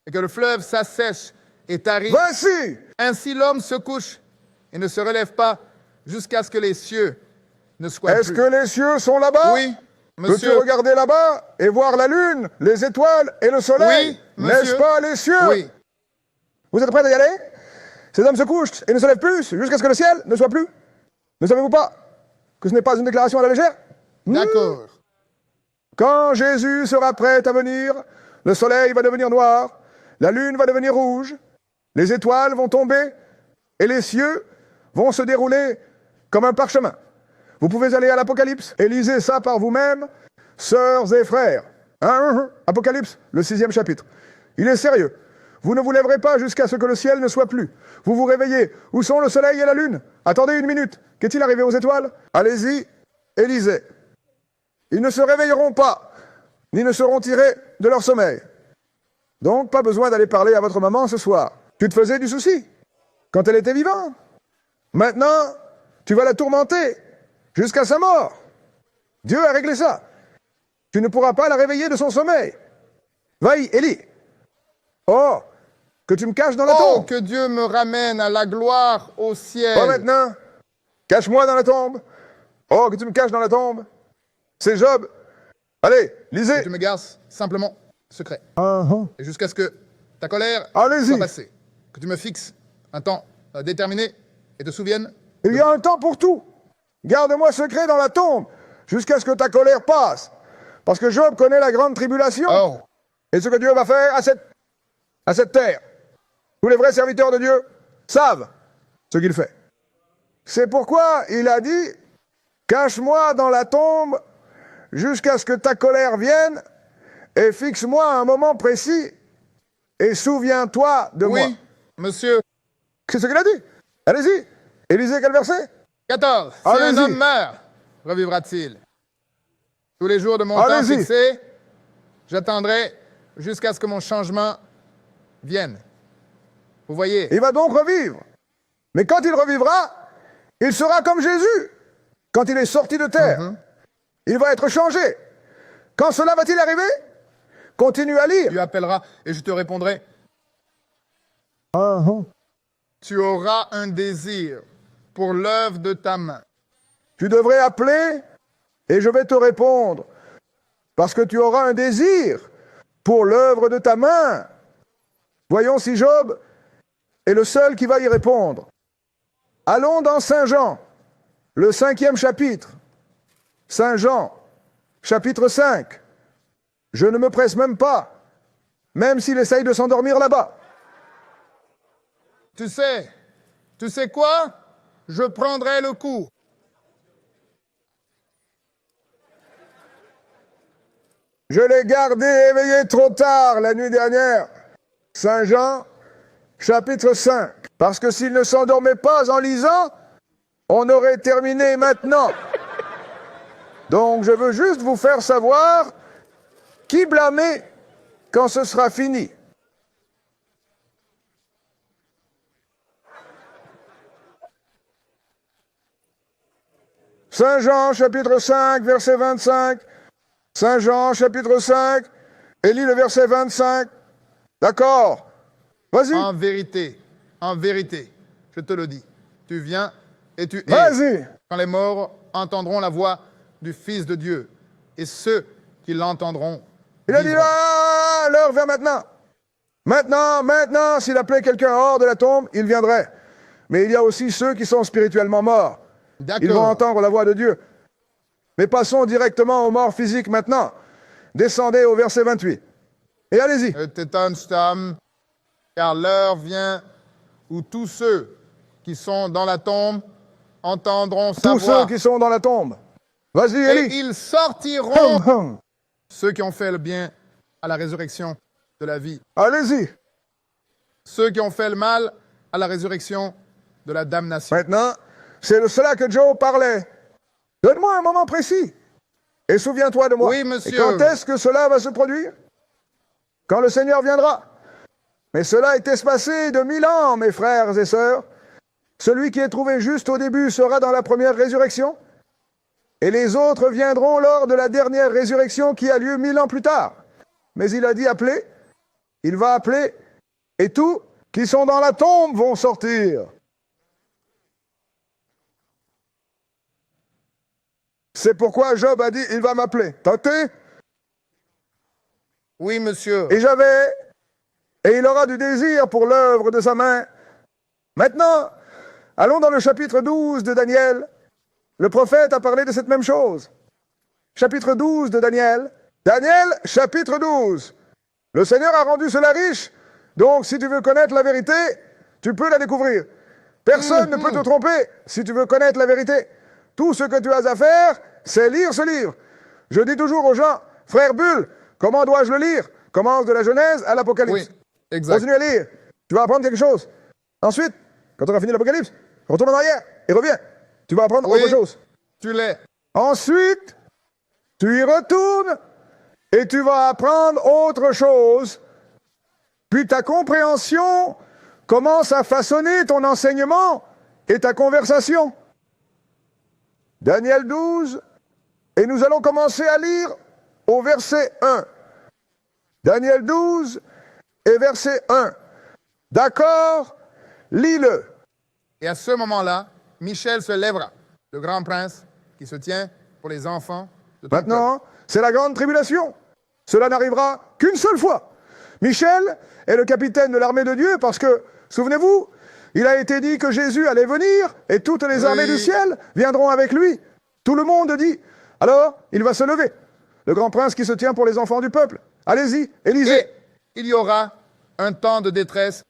et que le fleuve s'assèche et tarit. Voici. Ainsi l'homme se couche et ne se relève pas jusqu'à ce que les cieux ne soient Est-ce plus. que les cieux sont là-bas? Oui, Peux-tu monsieur. regarder là-bas et voir la lune, les étoiles et le soleil? Oui, N'est-ce monsieur. pas les cieux? Oui. Vous êtes prêts à y aller? Ces hommes se couchent et ne se lèvent plus jusqu'à ce que le ciel ne soit plus. Ne savez-vous pas que ce n'est pas une déclaration à la légère? D'accord. Quand Jésus sera prêt à venir, le soleil va devenir noir, la lune va devenir rouge, les étoiles vont tomber et les cieux vont se dérouler comme un parchemin. Vous pouvez aller à l'Apocalypse et lisez ça par vous-même, sœurs et frères. Apocalypse, le 6e chapitre. Il est sérieux. Vous ne vous lèverez pas jusqu'à ce que le ciel ne soit plus. Vous vous réveillez. Où sont le soleil et la lune? Attendez une minute. Qu'est-il arrivé aux étoiles? Allez-y et lisez. Ils ne se réveilleront pas, ni ne seront tirés de leur sommeil. Donc, pas besoin d'aller parler à votre maman ce soir. Tu te faisais du souci quand elle était vivante. Maintenant, tu vas la tourmenter jusqu'à sa mort. Dieu a réglé ça. Tu ne pourras pas la réveiller de son sommeil. Va-y, Élie. Oh, que tu me caches dans la Oh, tombe. que Dieu me ramène à la gloire au ciel. Pas maintenant. Cache-moi dans la tombe. Oh, que tu me caches dans la tombe. C'est Job. Allez, lisez. Tu me gardes simplement secret. Et jusqu'à ce que ta colère Allez-y. soit passée. Que tu me fixes un temps déterminé et te souviennes. Il y a un temps pour tout. Garde-moi secret dans la tombe jusqu'à ce que ta colère passe. Parce que Job connaît la grande tribulation Oh, et ce que Dieu va faire à cette terre. Tous les vrais serviteurs de Dieu savent ce qu'il fait. C'est pourquoi il a dit, cache-moi dans la tombe jusqu'à ce que ta colère vienne et fixe-moi un moment précis et souviens-toi de moi. Oui, monsieur. Qu'est-ce qu'il a dit? Allez-y. Élisée, quel verset? 14. Si un Allez-y. homme meurt, revivra-t-il? Tous les jours de mon temps Allez-y. fixé, j'attendrai jusqu'à ce que mon changement vienne. Vous voyez? Il va donc revivre. Mais quand il revivra, il sera comme Jésus. Quand il est sorti de terre, il va être changé. Quand cela va-t-il arriver? Continue à lire. Tu appelleras et je te répondrai. Tu auras un désir pour l'œuvre de ta main. Tu devrais appeler et je vais te répondre. Parce que tu auras un désir pour l'œuvre de ta main. Voyons si Job est le seul qui va y répondre. Allons dans Saint Jean, le 5e chapitre. Saint Jean, chapitre 5. Je ne me presse même pas, même s'il essaye de s'endormir là-bas. Tu sais quoi? Je prendrai le coup. Je l'ai gardé éveillé trop tard la nuit dernière. Saint Jean, chapitre 5. Parce que s'il ne s'endormait pas en lisant, on aurait terminé maintenant. Donc je veux juste vous faire savoir qui blâmer quand ce sera fini. Saint Jean, chapitre 5, verset 25. Saint Jean, chapitre 5, et lis le verset 25. D'accord? Vas-y. En vérité, je te le dis, tu viens et tu es. Vas-y. Quand les morts entendront la voix du Fils de Dieu, et ceux qui l'entendront. Il a dit vivront. là, l'heure vient maintenant. Maintenant, s'il appelait quelqu'un hors de la tombe, il viendrait. Mais il y a aussi ceux qui sont spirituellement morts. Ils vont D'accord. entendre la voix de Dieu. Mais passons directement aux morts physiques maintenant. Descendez au verset 28. Et allez-y. Tetansstam, car l'heure vient où tous ceux qui sont dans la tombe entendront sa Tous voix. ceux qui sont dans la tombe. Vas-y, Et Élie. ils sortiront, Hum, hum. ceux qui ont fait le bien à la résurrection de la vie. Allez-y. Ceux qui ont fait le mal à la résurrection de la damnation. Maintenant, c'est de cela que Joe parlait. Donne-moi un moment précis. Et souviens-toi de moi. Oui, monsieur. Et quand est-ce que cela va se produire? Quand le Seigneur viendra. Mais cela est espacé de 1000 ans, mes frères et sœurs. Celui qui est trouvé juste au début sera dans la première résurrection. Et les autres viendront lors de la dernière résurrection qui a lieu 1000 ans plus tard. Mais il a dit appeler. Il va appeler. Et tous qui sont dans la tombe vont sortir. C'est pourquoi Job a dit, il va m'appeler. Tentez. Oui, monsieur. Et il aura du désir pour l'œuvre de sa main. Maintenant, allons dans le chapitre 12 de Daniel. Le prophète a parlé de cette même chose. Chapitre 12 de Daniel. Daniel, chapitre 12. Le Seigneur a rendu cela riche. Donc, si tu veux connaître la vérité, tu peux la découvrir. Personne ne peut te tromper si tu veux connaître la vérité. Tout ce que tu as à faire, c'est lire ce livre. Je dis toujours aux gens, frère Bull, comment dois-je le lire? Commence de la Genèse à l'Apocalypse. Oui, exact. Continue à lire. Tu vas apprendre quelque chose. Ensuite, quand tu auras fini l'Apocalypse, retourne en arrière et reviens. Tu vas apprendre Oui. autre chose. Tu l'es. Ensuite, tu y retournes et tu vas apprendre autre chose. Puis ta compréhension commence à façonner ton enseignement et ta conversation. Daniel 12, et nous allons commencer à lire au verset 1. Daniel 12 et verset 1. D'accord? Lis-le. Et à ce moment-là, Michel se lèvera, le grand prince qui se tient pour les enfants de ton peuple. Maintenant, c'est la grande tribulation. Cela n'arrivera qu'une seule fois. Michel est le capitaine de l'armée de Dieu parce que, souvenez-vous, il a été dit que Jésus allait venir et toutes les armées du ciel viendront avec lui. Tout le monde dit. Alors, il va se lever. Le grand prince qui se tient pour les enfants du peuple. Allez-y, Élisée. Et il y aura un temps de détresse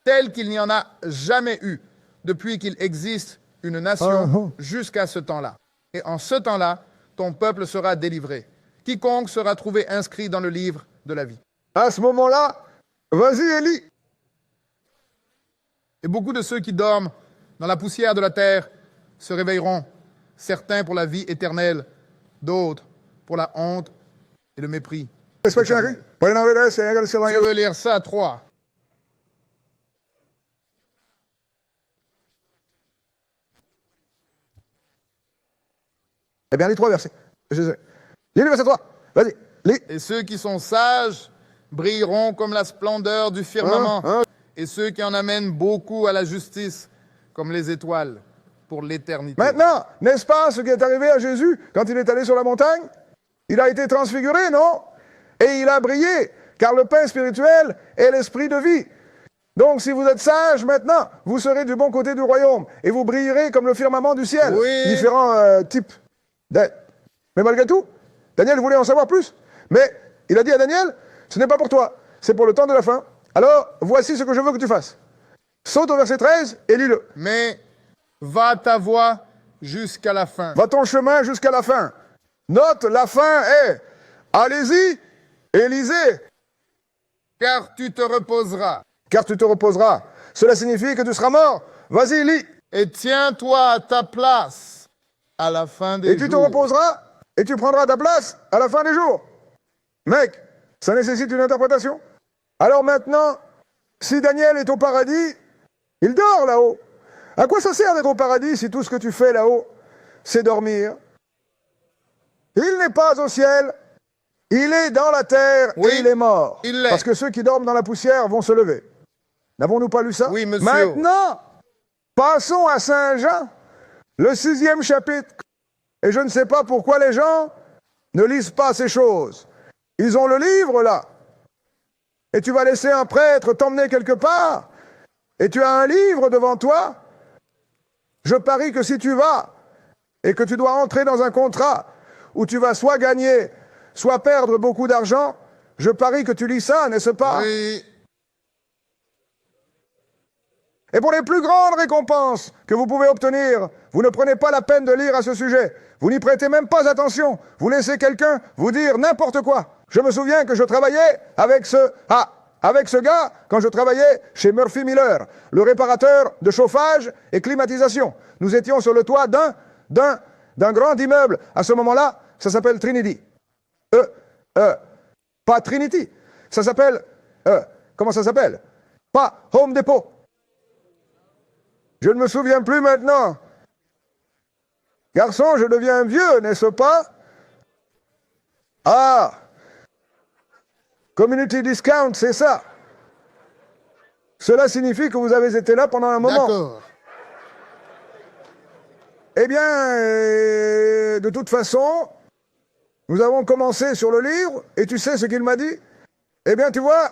tel qu'il n'y en a jamais eu depuis qu'il existe une nation jusqu'à ce temps-là. Et en ce temps-là, ton peuple sera délivré. Quiconque sera trouvé inscrit dans le livre de la vie. À ce moment-là, vas-y, Élie. Et beaucoup de ceux qui dorment dans la poussière de la terre se réveilleront, certains pour la vie éternelle, d'autres pour la honte et le mépris. Je veux lire ça, 3. Eh bien, les 3 versets. Lis le verset 3. Vas-y, lis. Et ceux qui sont sages brilleront comme la splendeur du firmament, et ceux qui en amènent beaucoup à la justice, comme les étoiles, pour l'éternité. Maintenant, n'est-ce pas ce qui est arrivé à Jésus quand il est allé sur la montagne? Il a été transfiguré, non? Et il a brillé, car le pain spirituel est l'esprit de vie. Donc, si vous êtes sage maintenant, vous serez du bon côté du royaume, et vous brillerez comme le firmament du ciel. Oui. Différents types d'êtres. Mais malgré tout, Daniel voulait en savoir plus. Mais il a dit à Daniel, ce n'est pas pour toi, c'est pour le temps de la fin. Alors, voici ce que je veux que tu fasses. Saute au verset 13 et lis-le. Mais va ta voie jusqu'à la fin. Va ton chemin jusqu'à la fin. Note, la fin est, allez-y et lisez. Car tu te reposeras. Car tu te reposeras. Cela signifie que tu seras mort. Vas-y, lis. Et tiens-toi à ta place à la fin des Et jours. tu te reposeras et tu prendras ta place à la fin des jours. Mec, ça nécessite une interprétation. Alors maintenant, si Daniel est au paradis, il dort là-haut. À quoi ça sert d'être au paradis si tout ce que tu fais là-haut, c'est dormir? Il n'est pas au ciel, il est dans la terre Oui, et il est mort. il l'est. Parce que ceux qui dorment dans la poussière vont se lever. N'avons-nous pas lu ça? Oui, monsieur. Maintenant, passons à Saint Jean, le 6e chapitre. Et je ne sais pas pourquoi les gens ne lisent pas ces choses. Ils ont le livre là. Et tu vas laisser un prêtre t'emmener quelque part. Et tu as un livre devant toi. Je parie que si tu vas et que tu dois entrer dans un contrat où tu vas soit gagner, soit perdre beaucoup d'argent, je parie que tu lis ça, n'est-ce pas? Oui. Et pour les plus grandes récompenses que vous pouvez obtenir, vous ne prenez pas la peine de lire à ce sujet. Vous n'y prêtez même pas attention. Vous laissez quelqu'un vous dire n'importe quoi. Je me souviens que je travaillais avec ce gars quand je travaillais chez Murphy Miller, le réparateur de chauffage et climatisation. Nous étions sur le toit d'un grand immeuble. À ce moment-là, ça s'appelle Trinity. Pas Trinity. Ça s'appelle... comment ça s'appelle? Pas Home Depot. Je ne me souviens plus maintenant. Garçon, je deviens vieux, n'est-ce pas? Ah! Community discount, c'est ça. Cela signifie que vous avez été là pendant un moment. D'accord. Eh bien, de toute façon, nous avons commencé sur le livre, et tu sais ce qu'il m'a dit? Eh bien, tu vois,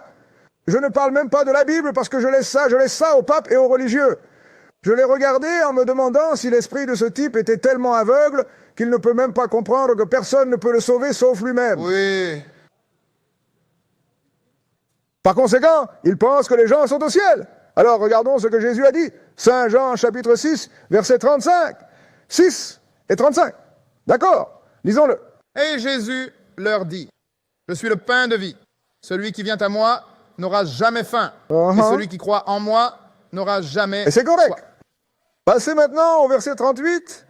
je ne parle même pas de la Bible parce que je laisse ça au pape et aux religieux. Je l'ai regardé en me demandant si l'esprit de ce type était tellement aveugle qu'il ne peut même pas comprendre que personne ne peut le sauver sauf lui-même. Oui. Par conséquent, il pense que les gens sont au ciel. Alors regardons ce que Jésus a dit. Saint Jean chapitre 6, verset 35. 6 et 35. D'accord? Lisons-le. Et Jésus leur dit, je suis le pain de vie. Celui qui vient à moi n'aura jamais faim. Et celui qui croit en moi n'aura jamais Et c'est correct. soif. Passez maintenant au verset 38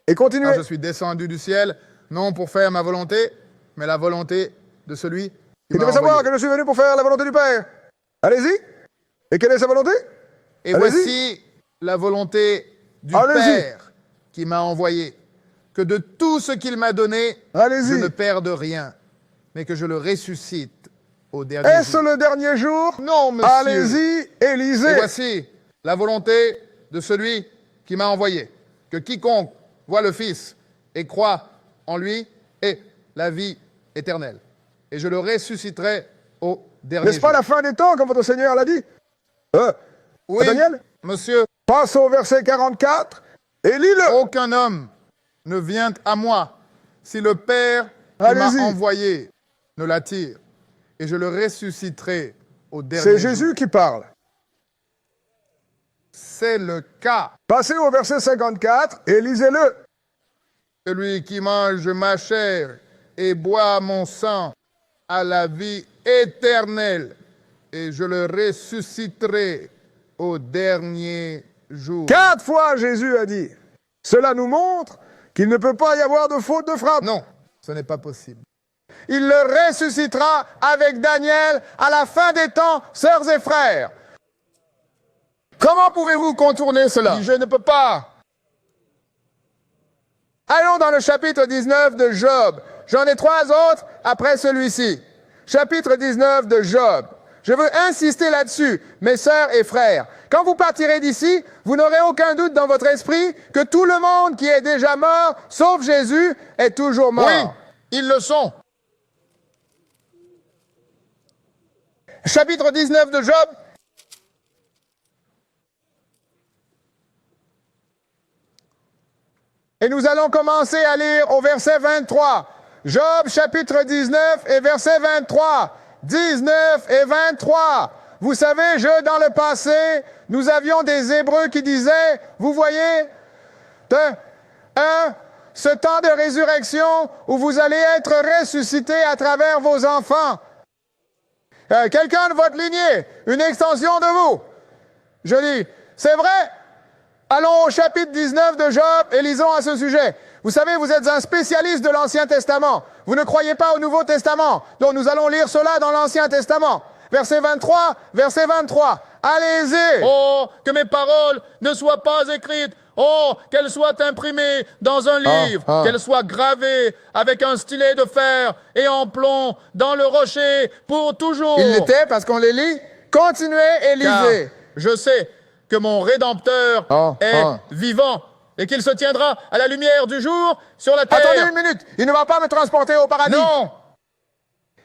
et continuez. Car je suis descendu du ciel, non pour faire ma volonté, mais la volonté de celui qui Il m'a devait savoir envoyé. que je suis venu pour faire la volonté du Père. Allez-y. Et quelle est sa volonté? Et Allez-y. voici la volonté du Allez-y. Père qui m'a envoyé, que de tout ce qu'il m'a donné, Allez-y. je ne perde rien, mais que je le ressuscite au dernier Est-ce jour. le dernier jour? Non, monsieur. Allez-y et lisez. Et voici la volonté de celui qui m'a envoyé, que quiconque voit le Fils et croit en lui ait la vie éternelle. Et je le ressusciterai au dernier N'est-ce pas jour. la fin des temps, comme votre Seigneur l'a dit? Oui, Daniel? monsieur, Passe au verset 44 et lis-le. aucun homme ne vient à moi si le Père qui m'a Allez-y. envoyé ne l'attire. Et je le ressusciterai au dernier C'est jour. Jésus qui parle. C'est le cas. Passez au verset 54 et lisez-le. Celui qui mange ma chair et boit mon sang a la vie éternel, et je le ressusciterai au dernier jour. 4 fois Jésus a dit. Cela nous montre qu'il ne peut pas y avoir de faute de frappe. Non, ce n'est pas possible. Il le ressuscitera avec Daniel à la fin des temps, sœurs et frères. Comment pouvez-vous contourner cela? Je ne peux pas. Allons dans le chapitre 19 de Job. J'en ai 3 autres après celui-ci. Chapitre 19 de Job. Je veux insister là-dessus, mes sœurs et frères. Quand vous partirez d'ici, vous n'aurez aucun doute dans votre esprit que tout le monde qui est déjà mort, sauf Jésus, est toujours mort. Oui, ils le sont. Chapitre 19 de Job. Et nous allons commencer à lire au verset 23. Job chapitre 19 et verset 23. 19 et 23. Vous savez, dans le passé, nous avions des Hébreux qui disaient, vous voyez, ce temps de résurrection où vous allez être ressuscités à travers vos enfants. Quelqu'un de votre lignée, une extension de vous. Je dis, c'est vrai? Allons au chapitre 19 de Job et lisons à ce sujet. Vous savez, vous êtes un spécialiste de l'Ancien Testament. Vous ne croyez pas au Nouveau Testament. Donc nous allons lire cela dans l'Ancien Testament. Verset 23, verset 23. Allez-y. Oh, que mes paroles ne soient pas écrites. Oh, qu'elles soient imprimées dans un livre, qu'elles soient gravées avec un stylet de fer et en plomb dans le rocher pour toujours. Il l'était parce qu'on les lit. Continuez et lisez. Car je sais que mon Rédempteur est vivant et qu'il se tiendra à la lumière du jour sur la terre. Attendez une minute. Il ne va pas me transporter au paradis. Non.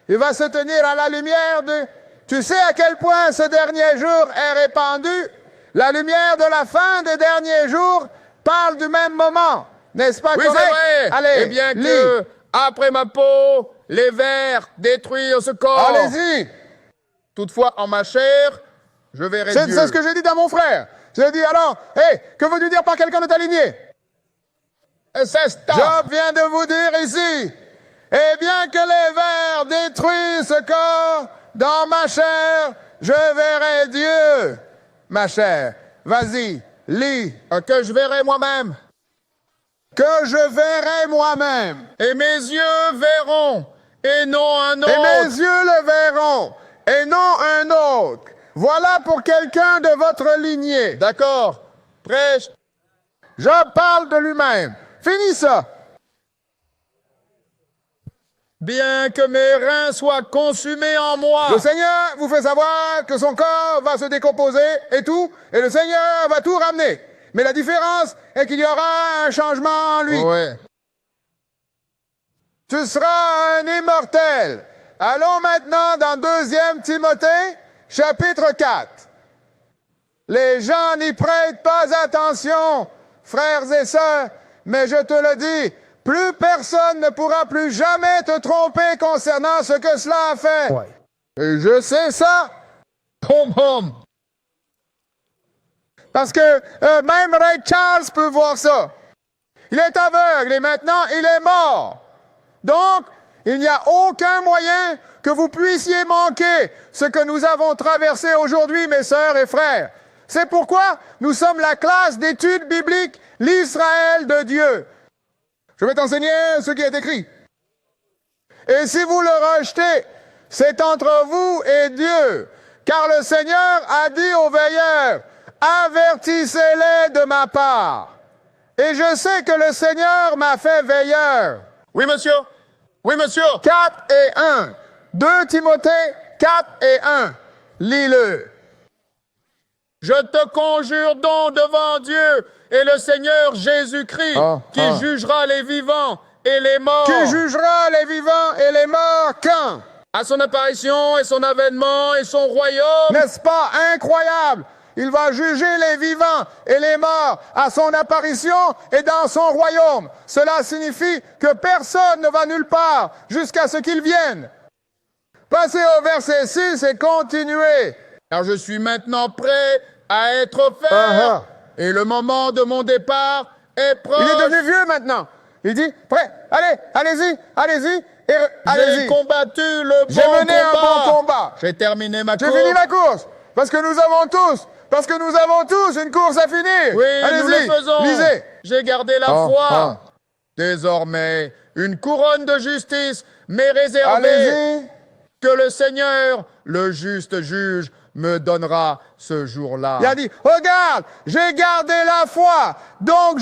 Il va se tenir à la lumière de... Tu sais à quel point ce dernier jour est répandu? La lumière de la fin des derniers jours parle du même moment. N'est-ce pas Oui, correct? c'est vrai. Allez, et bien lis. que, après ma peau, les vers détruisent ce corps. Allez-y. Toutefois, en ma chair, je verrai Dieu. C'est ce que j'ai dit à mon frère. J'ai dit alors, hé, que veux-tu dire par quelqu'un de ta lignée? C'est ça. Job vient de vous dire ici, et bien que les vers détruisent ce corps, dans ma chair, je verrai Dieu. Ma chair, vas-y, lis. Que je verrai moi-même. Que je verrai moi-même. Et mes yeux verront, et non un autre. Et mes yeux le verront, et non un autre. Voilà pour quelqu'un de votre lignée. D'accord. Prêche. Job parle de lui-même. Finis ça. Bien que mes reins soient consumés en moi. Le Seigneur vous fait savoir que son corps va se décomposer et tout, et le Seigneur va tout ramener. Mais la différence est qu'il y aura un changement en lui. Ouais. Tu seras un immortel. Allons maintenant dans 2 Timothée, chapitre 4. Les gens n'y prêtent pas attention, frères et sœurs, mais je te le dis, plus personne ne pourra plus jamais te tromper concernant ce que cela a fait. Ouais. Et je sais ça. Hom hom. Parce que même Ray Charles peut voir ça. Il est aveugle et maintenant il est mort. Donc, il n'y a aucun moyen que vous puissiez manquer ce que nous avons traversé aujourd'hui, mes sœurs et frères. C'est pourquoi nous sommes la classe d'études bibliques, l'Israël de Dieu. Je vais t'enseigner ce qui est écrit. Et si vous le rejetez, c'est entre vous et Dieu. Car le Seigneur a dit aux veilleurs, avertissez-les de ma part. Et je sais que le Seigneur m'a fait veilleur. Oui, monsieur. Oui, monsieur. 4 et 1. 2 Timothée 4 et 1. Lis-le. Je te conjure donc devant Dieu et le Seigneur Jésus-Christ, qui jugera les vivants et les morts. Qui jugera les vivants et les morts quand? À son apparition et son avènement et son royaume. N'est-ce pas incroyable? Il va juger les vivants et les morts à son apparition et dans son royaume. Cela signifie que personne ne va nulle part jusqu'à ce qu'il vienne. Passez au verset 6 et continuez. Car je suis maintenant prêt à être offert, et le moment de mon départ est proche. Il est devenu vieux maintenant. Il dit, prêt, allez, allez-y, allez-y, et J'ai allez-y. combattu le bon J'ai mené un bon combat. J'ai terminé ma J'ai course. fini ma course. Parce que nous avons tous une course à finir. Oui, allez-y, nous le faisons. lisez. J'ai gardé la foi. Désormais, une couronne de justice m'est réservée Allez-y. que le Seigneur, le juste juge, me donnera ce jour-là. Il a dit, regarde, j'ai gardé la foi, donc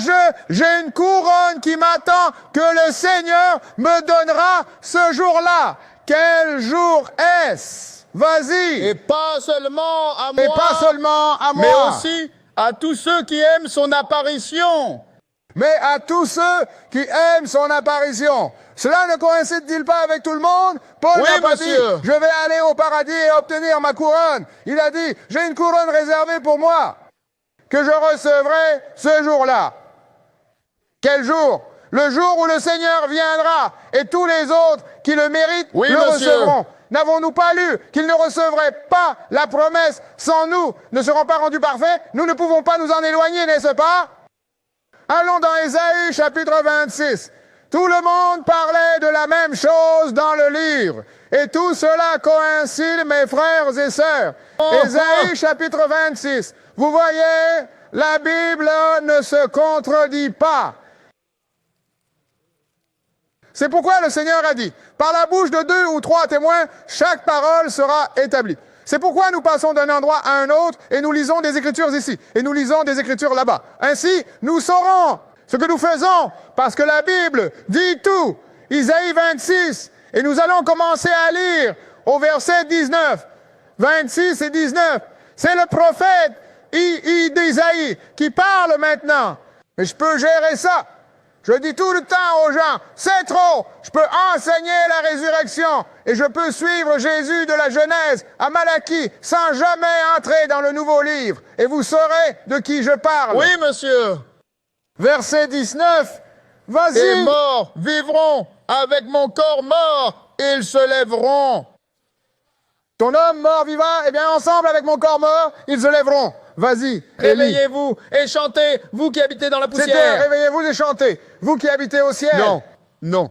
j'ai une couronne qui m'attend que le Seigneur me donnera ce jour-là. Quel jour est-ce? Vas-y. Et pas seulement à moi, Et pas seulement à moi, mais aussi à tous ceux qui aiment son apparition. mais à tous ceux qui aiment son apparition. Cela ne coïncide-t-il pas avec tout le monde? Paul Oui, n'a pas dit, monsieur. je vais aller au paradis et obtenir ma couronne. Il a dit, j'ai une couronne réservée pour moi, que je recevrai ce jour-là. Quel jour? Le jour où le Seigneur viendra et tous les autres qui le méritent Oui, le monsieur. recevront. N'avons-nous pas lu qu'ils ne recevraient pas la promesse sans nous, ne seront pas rendus parfaits? Nous ne pouvons pas nous en éloigner, n'est-ce pas? Allons dans Ésaïe chapitre 26. Tout le monde parlait de la même chose dans le livre. Et tout cela coïncide, mes frères et sœurs. Ésaïe chapitre 26. Vous voyez, la Bible ne se contredit pas. C'est pourquoi le Seigneur a dit, par la bouche de 2 ou 3 témoins, chaque parole sera établie. C'est pourquoi nous passons d'un endroit à un autre et nous lisons des Écritures ici et nous lisons des Écritures là-bas. Ainsi, nous saurons ce que nous faisons parce que la Bible dit tout. Isaïe 26. Et nous allons commencer à lire au verset 19. 26 et 19. C'est le prophète d'Isaïe qui parle maintenant. Mais je peux gérer ça. Je dis tout le temps aux gens, c'est trop, je peux enseigner la résurrection et je peux suivre Jésus de la Genèse à Malachie sans jamais entrer dans le nouveau livre. Et vous saurez de qui je parle. Oui, monsieur. Verset 19, Les vas-y. morts vivront avec mon corps mort, ils se lèveront. Ton homme mort vivant, eh bien ensemble avec mon corps mort, ils se lèveront. Vas-y, Élie. Réveillez-vous et chantez, vous qui habitez dans la C'était, poussière. réveillez-vous et chantez, vous qui habitez au ciel. Non, non.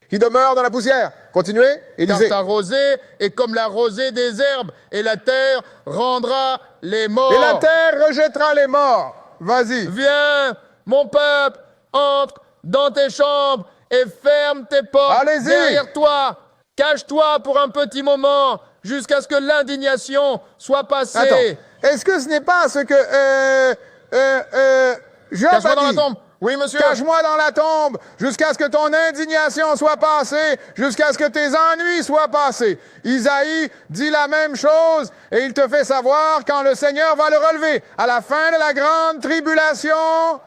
Qui demeure dans la poussière. Continuez et Car lisez. ta rosée est comme la rosée des herbes, et la terre rendra les morts. Et la terre rejettera les morts. Vas-y. Viens, mon peuple, entre dans tes chambres et ferme tes portes Allez-y. derrière toi. Cache-toi pour un petit moment jusqu'à ce que l'indignation soit passée. Attends. Est-ce que ce n'est pas ce que Job Cache-moi a dans la dit? tombe. Oui, monsieur. Cache-moi dans la tombe jusqu'à ce que ton indignation soit passée, jusqu'à ce que tes ennuis soient passés. Isaïe dit la même chose et il te fait savoir quand le Seigneur va le relever. À la fin de la grande tribulation,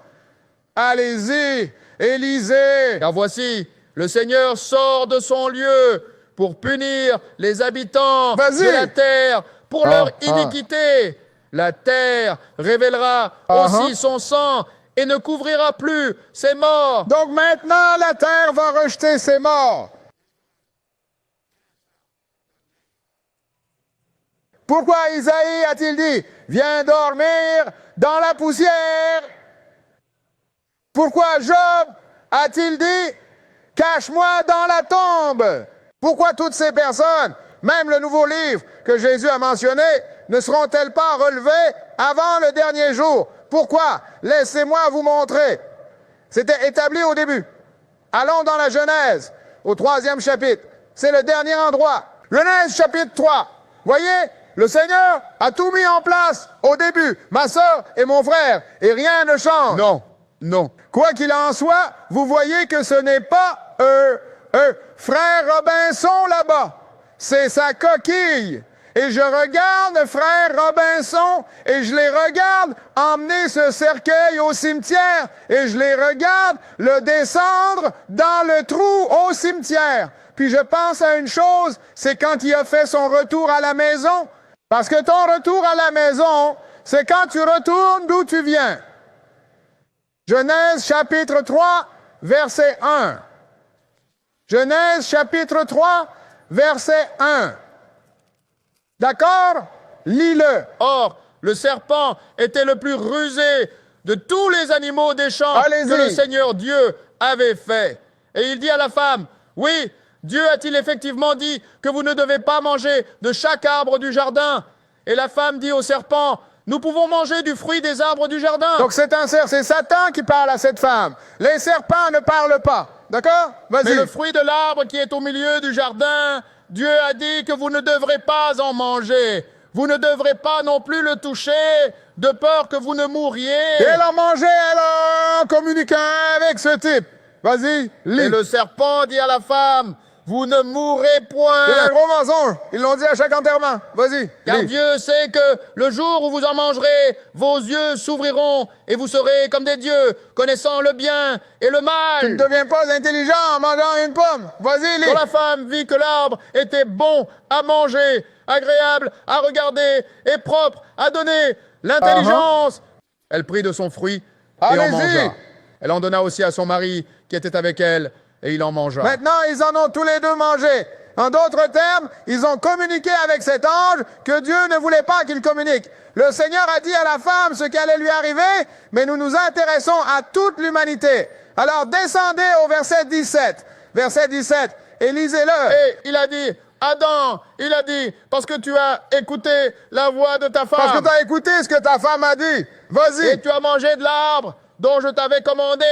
allez-y et lisez. Car voici, le Seigneur sort de son lieu pour punir les habitants Vas-y. de la terre pour Ah, leur ah. iniquité. La terre révélera aussi son sang et ne couvrira plus ses morts. Donc maintenant, la terre va rejeter ses morts. Pourquoi Isaïe a-t-il dit, viens dormir dans la poussière? Pourquoi Job a-t-il dit, cache-moi dans la tombe? Pourquoi toutes ces personnes, même le nouveau livre que Jésus a mentionné, ne seront-elles pas relevées avant le dernier jour? Pourquoi? Laissez-moi vous montrer. C'était établi au début. Allons dans la Genèse, au 3e chapitre. C'est le dernier endroit. Genèse chapitre 3. Voyez, le Seigneur a tout mis en place au début, ma sœur et mon frère, et rien ne change. Non, non. Quoi qu'il en soit, vous voyez que ce n'est pas frère Robinson là-bas. C'est sa coquille. Et je regarde frère Robinson et je les regarde emmener ce cercueil au cimetière et je les regarde le descendre dans le trou au cimetière. Puis je pense à une chose, c'est quand il a fait son retour à la maison. Parce que ton retour à la maison, c'est quand tu retournes d'où tu viens. Genèse chapitre 3, verset 1. Genèse chapitre 3, verset 1. D'accord? Lis-le. Or, le serpent était le plus rusé de tous les animaux des champs Allez-y. que le Seigneur Dieu avait fait. Et il dit à la femme, oui, Dieu a-t-il effectivement dit que vous ne devez pas manger de chaque arbre du jardin? Et la femme dit au serpent, nous pouvons manger du fruit des arbres du jardin. Donc c'est c'est Satan qui parle à cette femme. Les serpents ne parlent pas. D'accord? Mais Vas-y. le fruit de l'arbre qui est au milieu du jardin, Dieu a dit que vous ne devrez pas en manger. Vous ne devrez pas non plus le toucher, de peur que vous ne mouriez. Et elle en mangeait, en communiquant avec ce type. Vas-y, lis. Et le serpent dit à la femme, vous ne mourrez point. C'est un gros mensonge. Ils l'ont dit à chaque enterrement. Vas-y, Car lis. Dieu sait que le jour où vous en mangerez, vos yeux s'ouvriront et vous serez comme des dieux, connaissant le bien et le mal. Tu ne deviens pas intelligent en mangeant une pomme. Vas-y, lis. Quand la femme vit que l'arbre était bon à manger, agréable à regarder et propre à donner l'intelligence, elle prit de son fruit et en Allez-y. mangea. Elle en donna aussi à son mari qui était avec elle et il en mangea. Maintenant, ils en ont tous les deux mangé. En d'autres termes, ils ont communiqué avec cet ange que Dieu ne voulait pas qu'il communique. Le Seigneur a dit à la femme ce qui allait lui arriver, mais nous nous intéressons à toute l'humanité. Alors descendez au verset 17. Verset 17, et lisez-le. Et il a dit, Adam, il a dit, parce que tu as écouté la voix de ta femme. Parce que tu as écouté ce que ta femme a dit. Vas-y. Et tu as mangé de l'arbre dont je t'avais commandé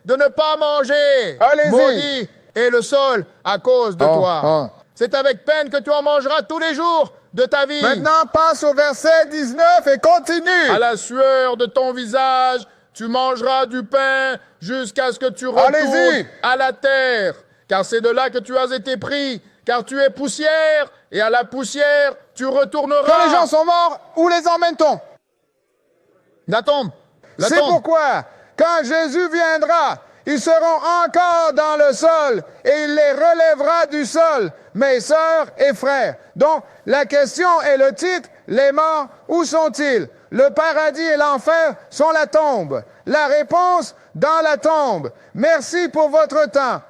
de ne pas manger. Allez-y. Maudit est le sol à cause de toi. C'est avec peine que tu en mangeras tous les jours de ta vie. Maintenant, passe au verset 19 et continue. À la sueur de ton visage, tu mangeras du pain jusqu'à ce que tu Allez-y. retournes à la terre. Car c'est de là que tu as été pris. Car tu es poussière, et à la poussière, tu retourneras. Quand les gens sont morts, où les emmène-t-on? La tombe. La C'est tombe. pourquoi, quand Jésus viendra, ils seront encore dans le sol et il les relèvera du sol, mes sœurs et frères. Donc, la question est le titre, les morts, où sont-ils? Le paradis et l'enfer sont la tombe. La réponse, dans la tombe. Merci pour votre temps.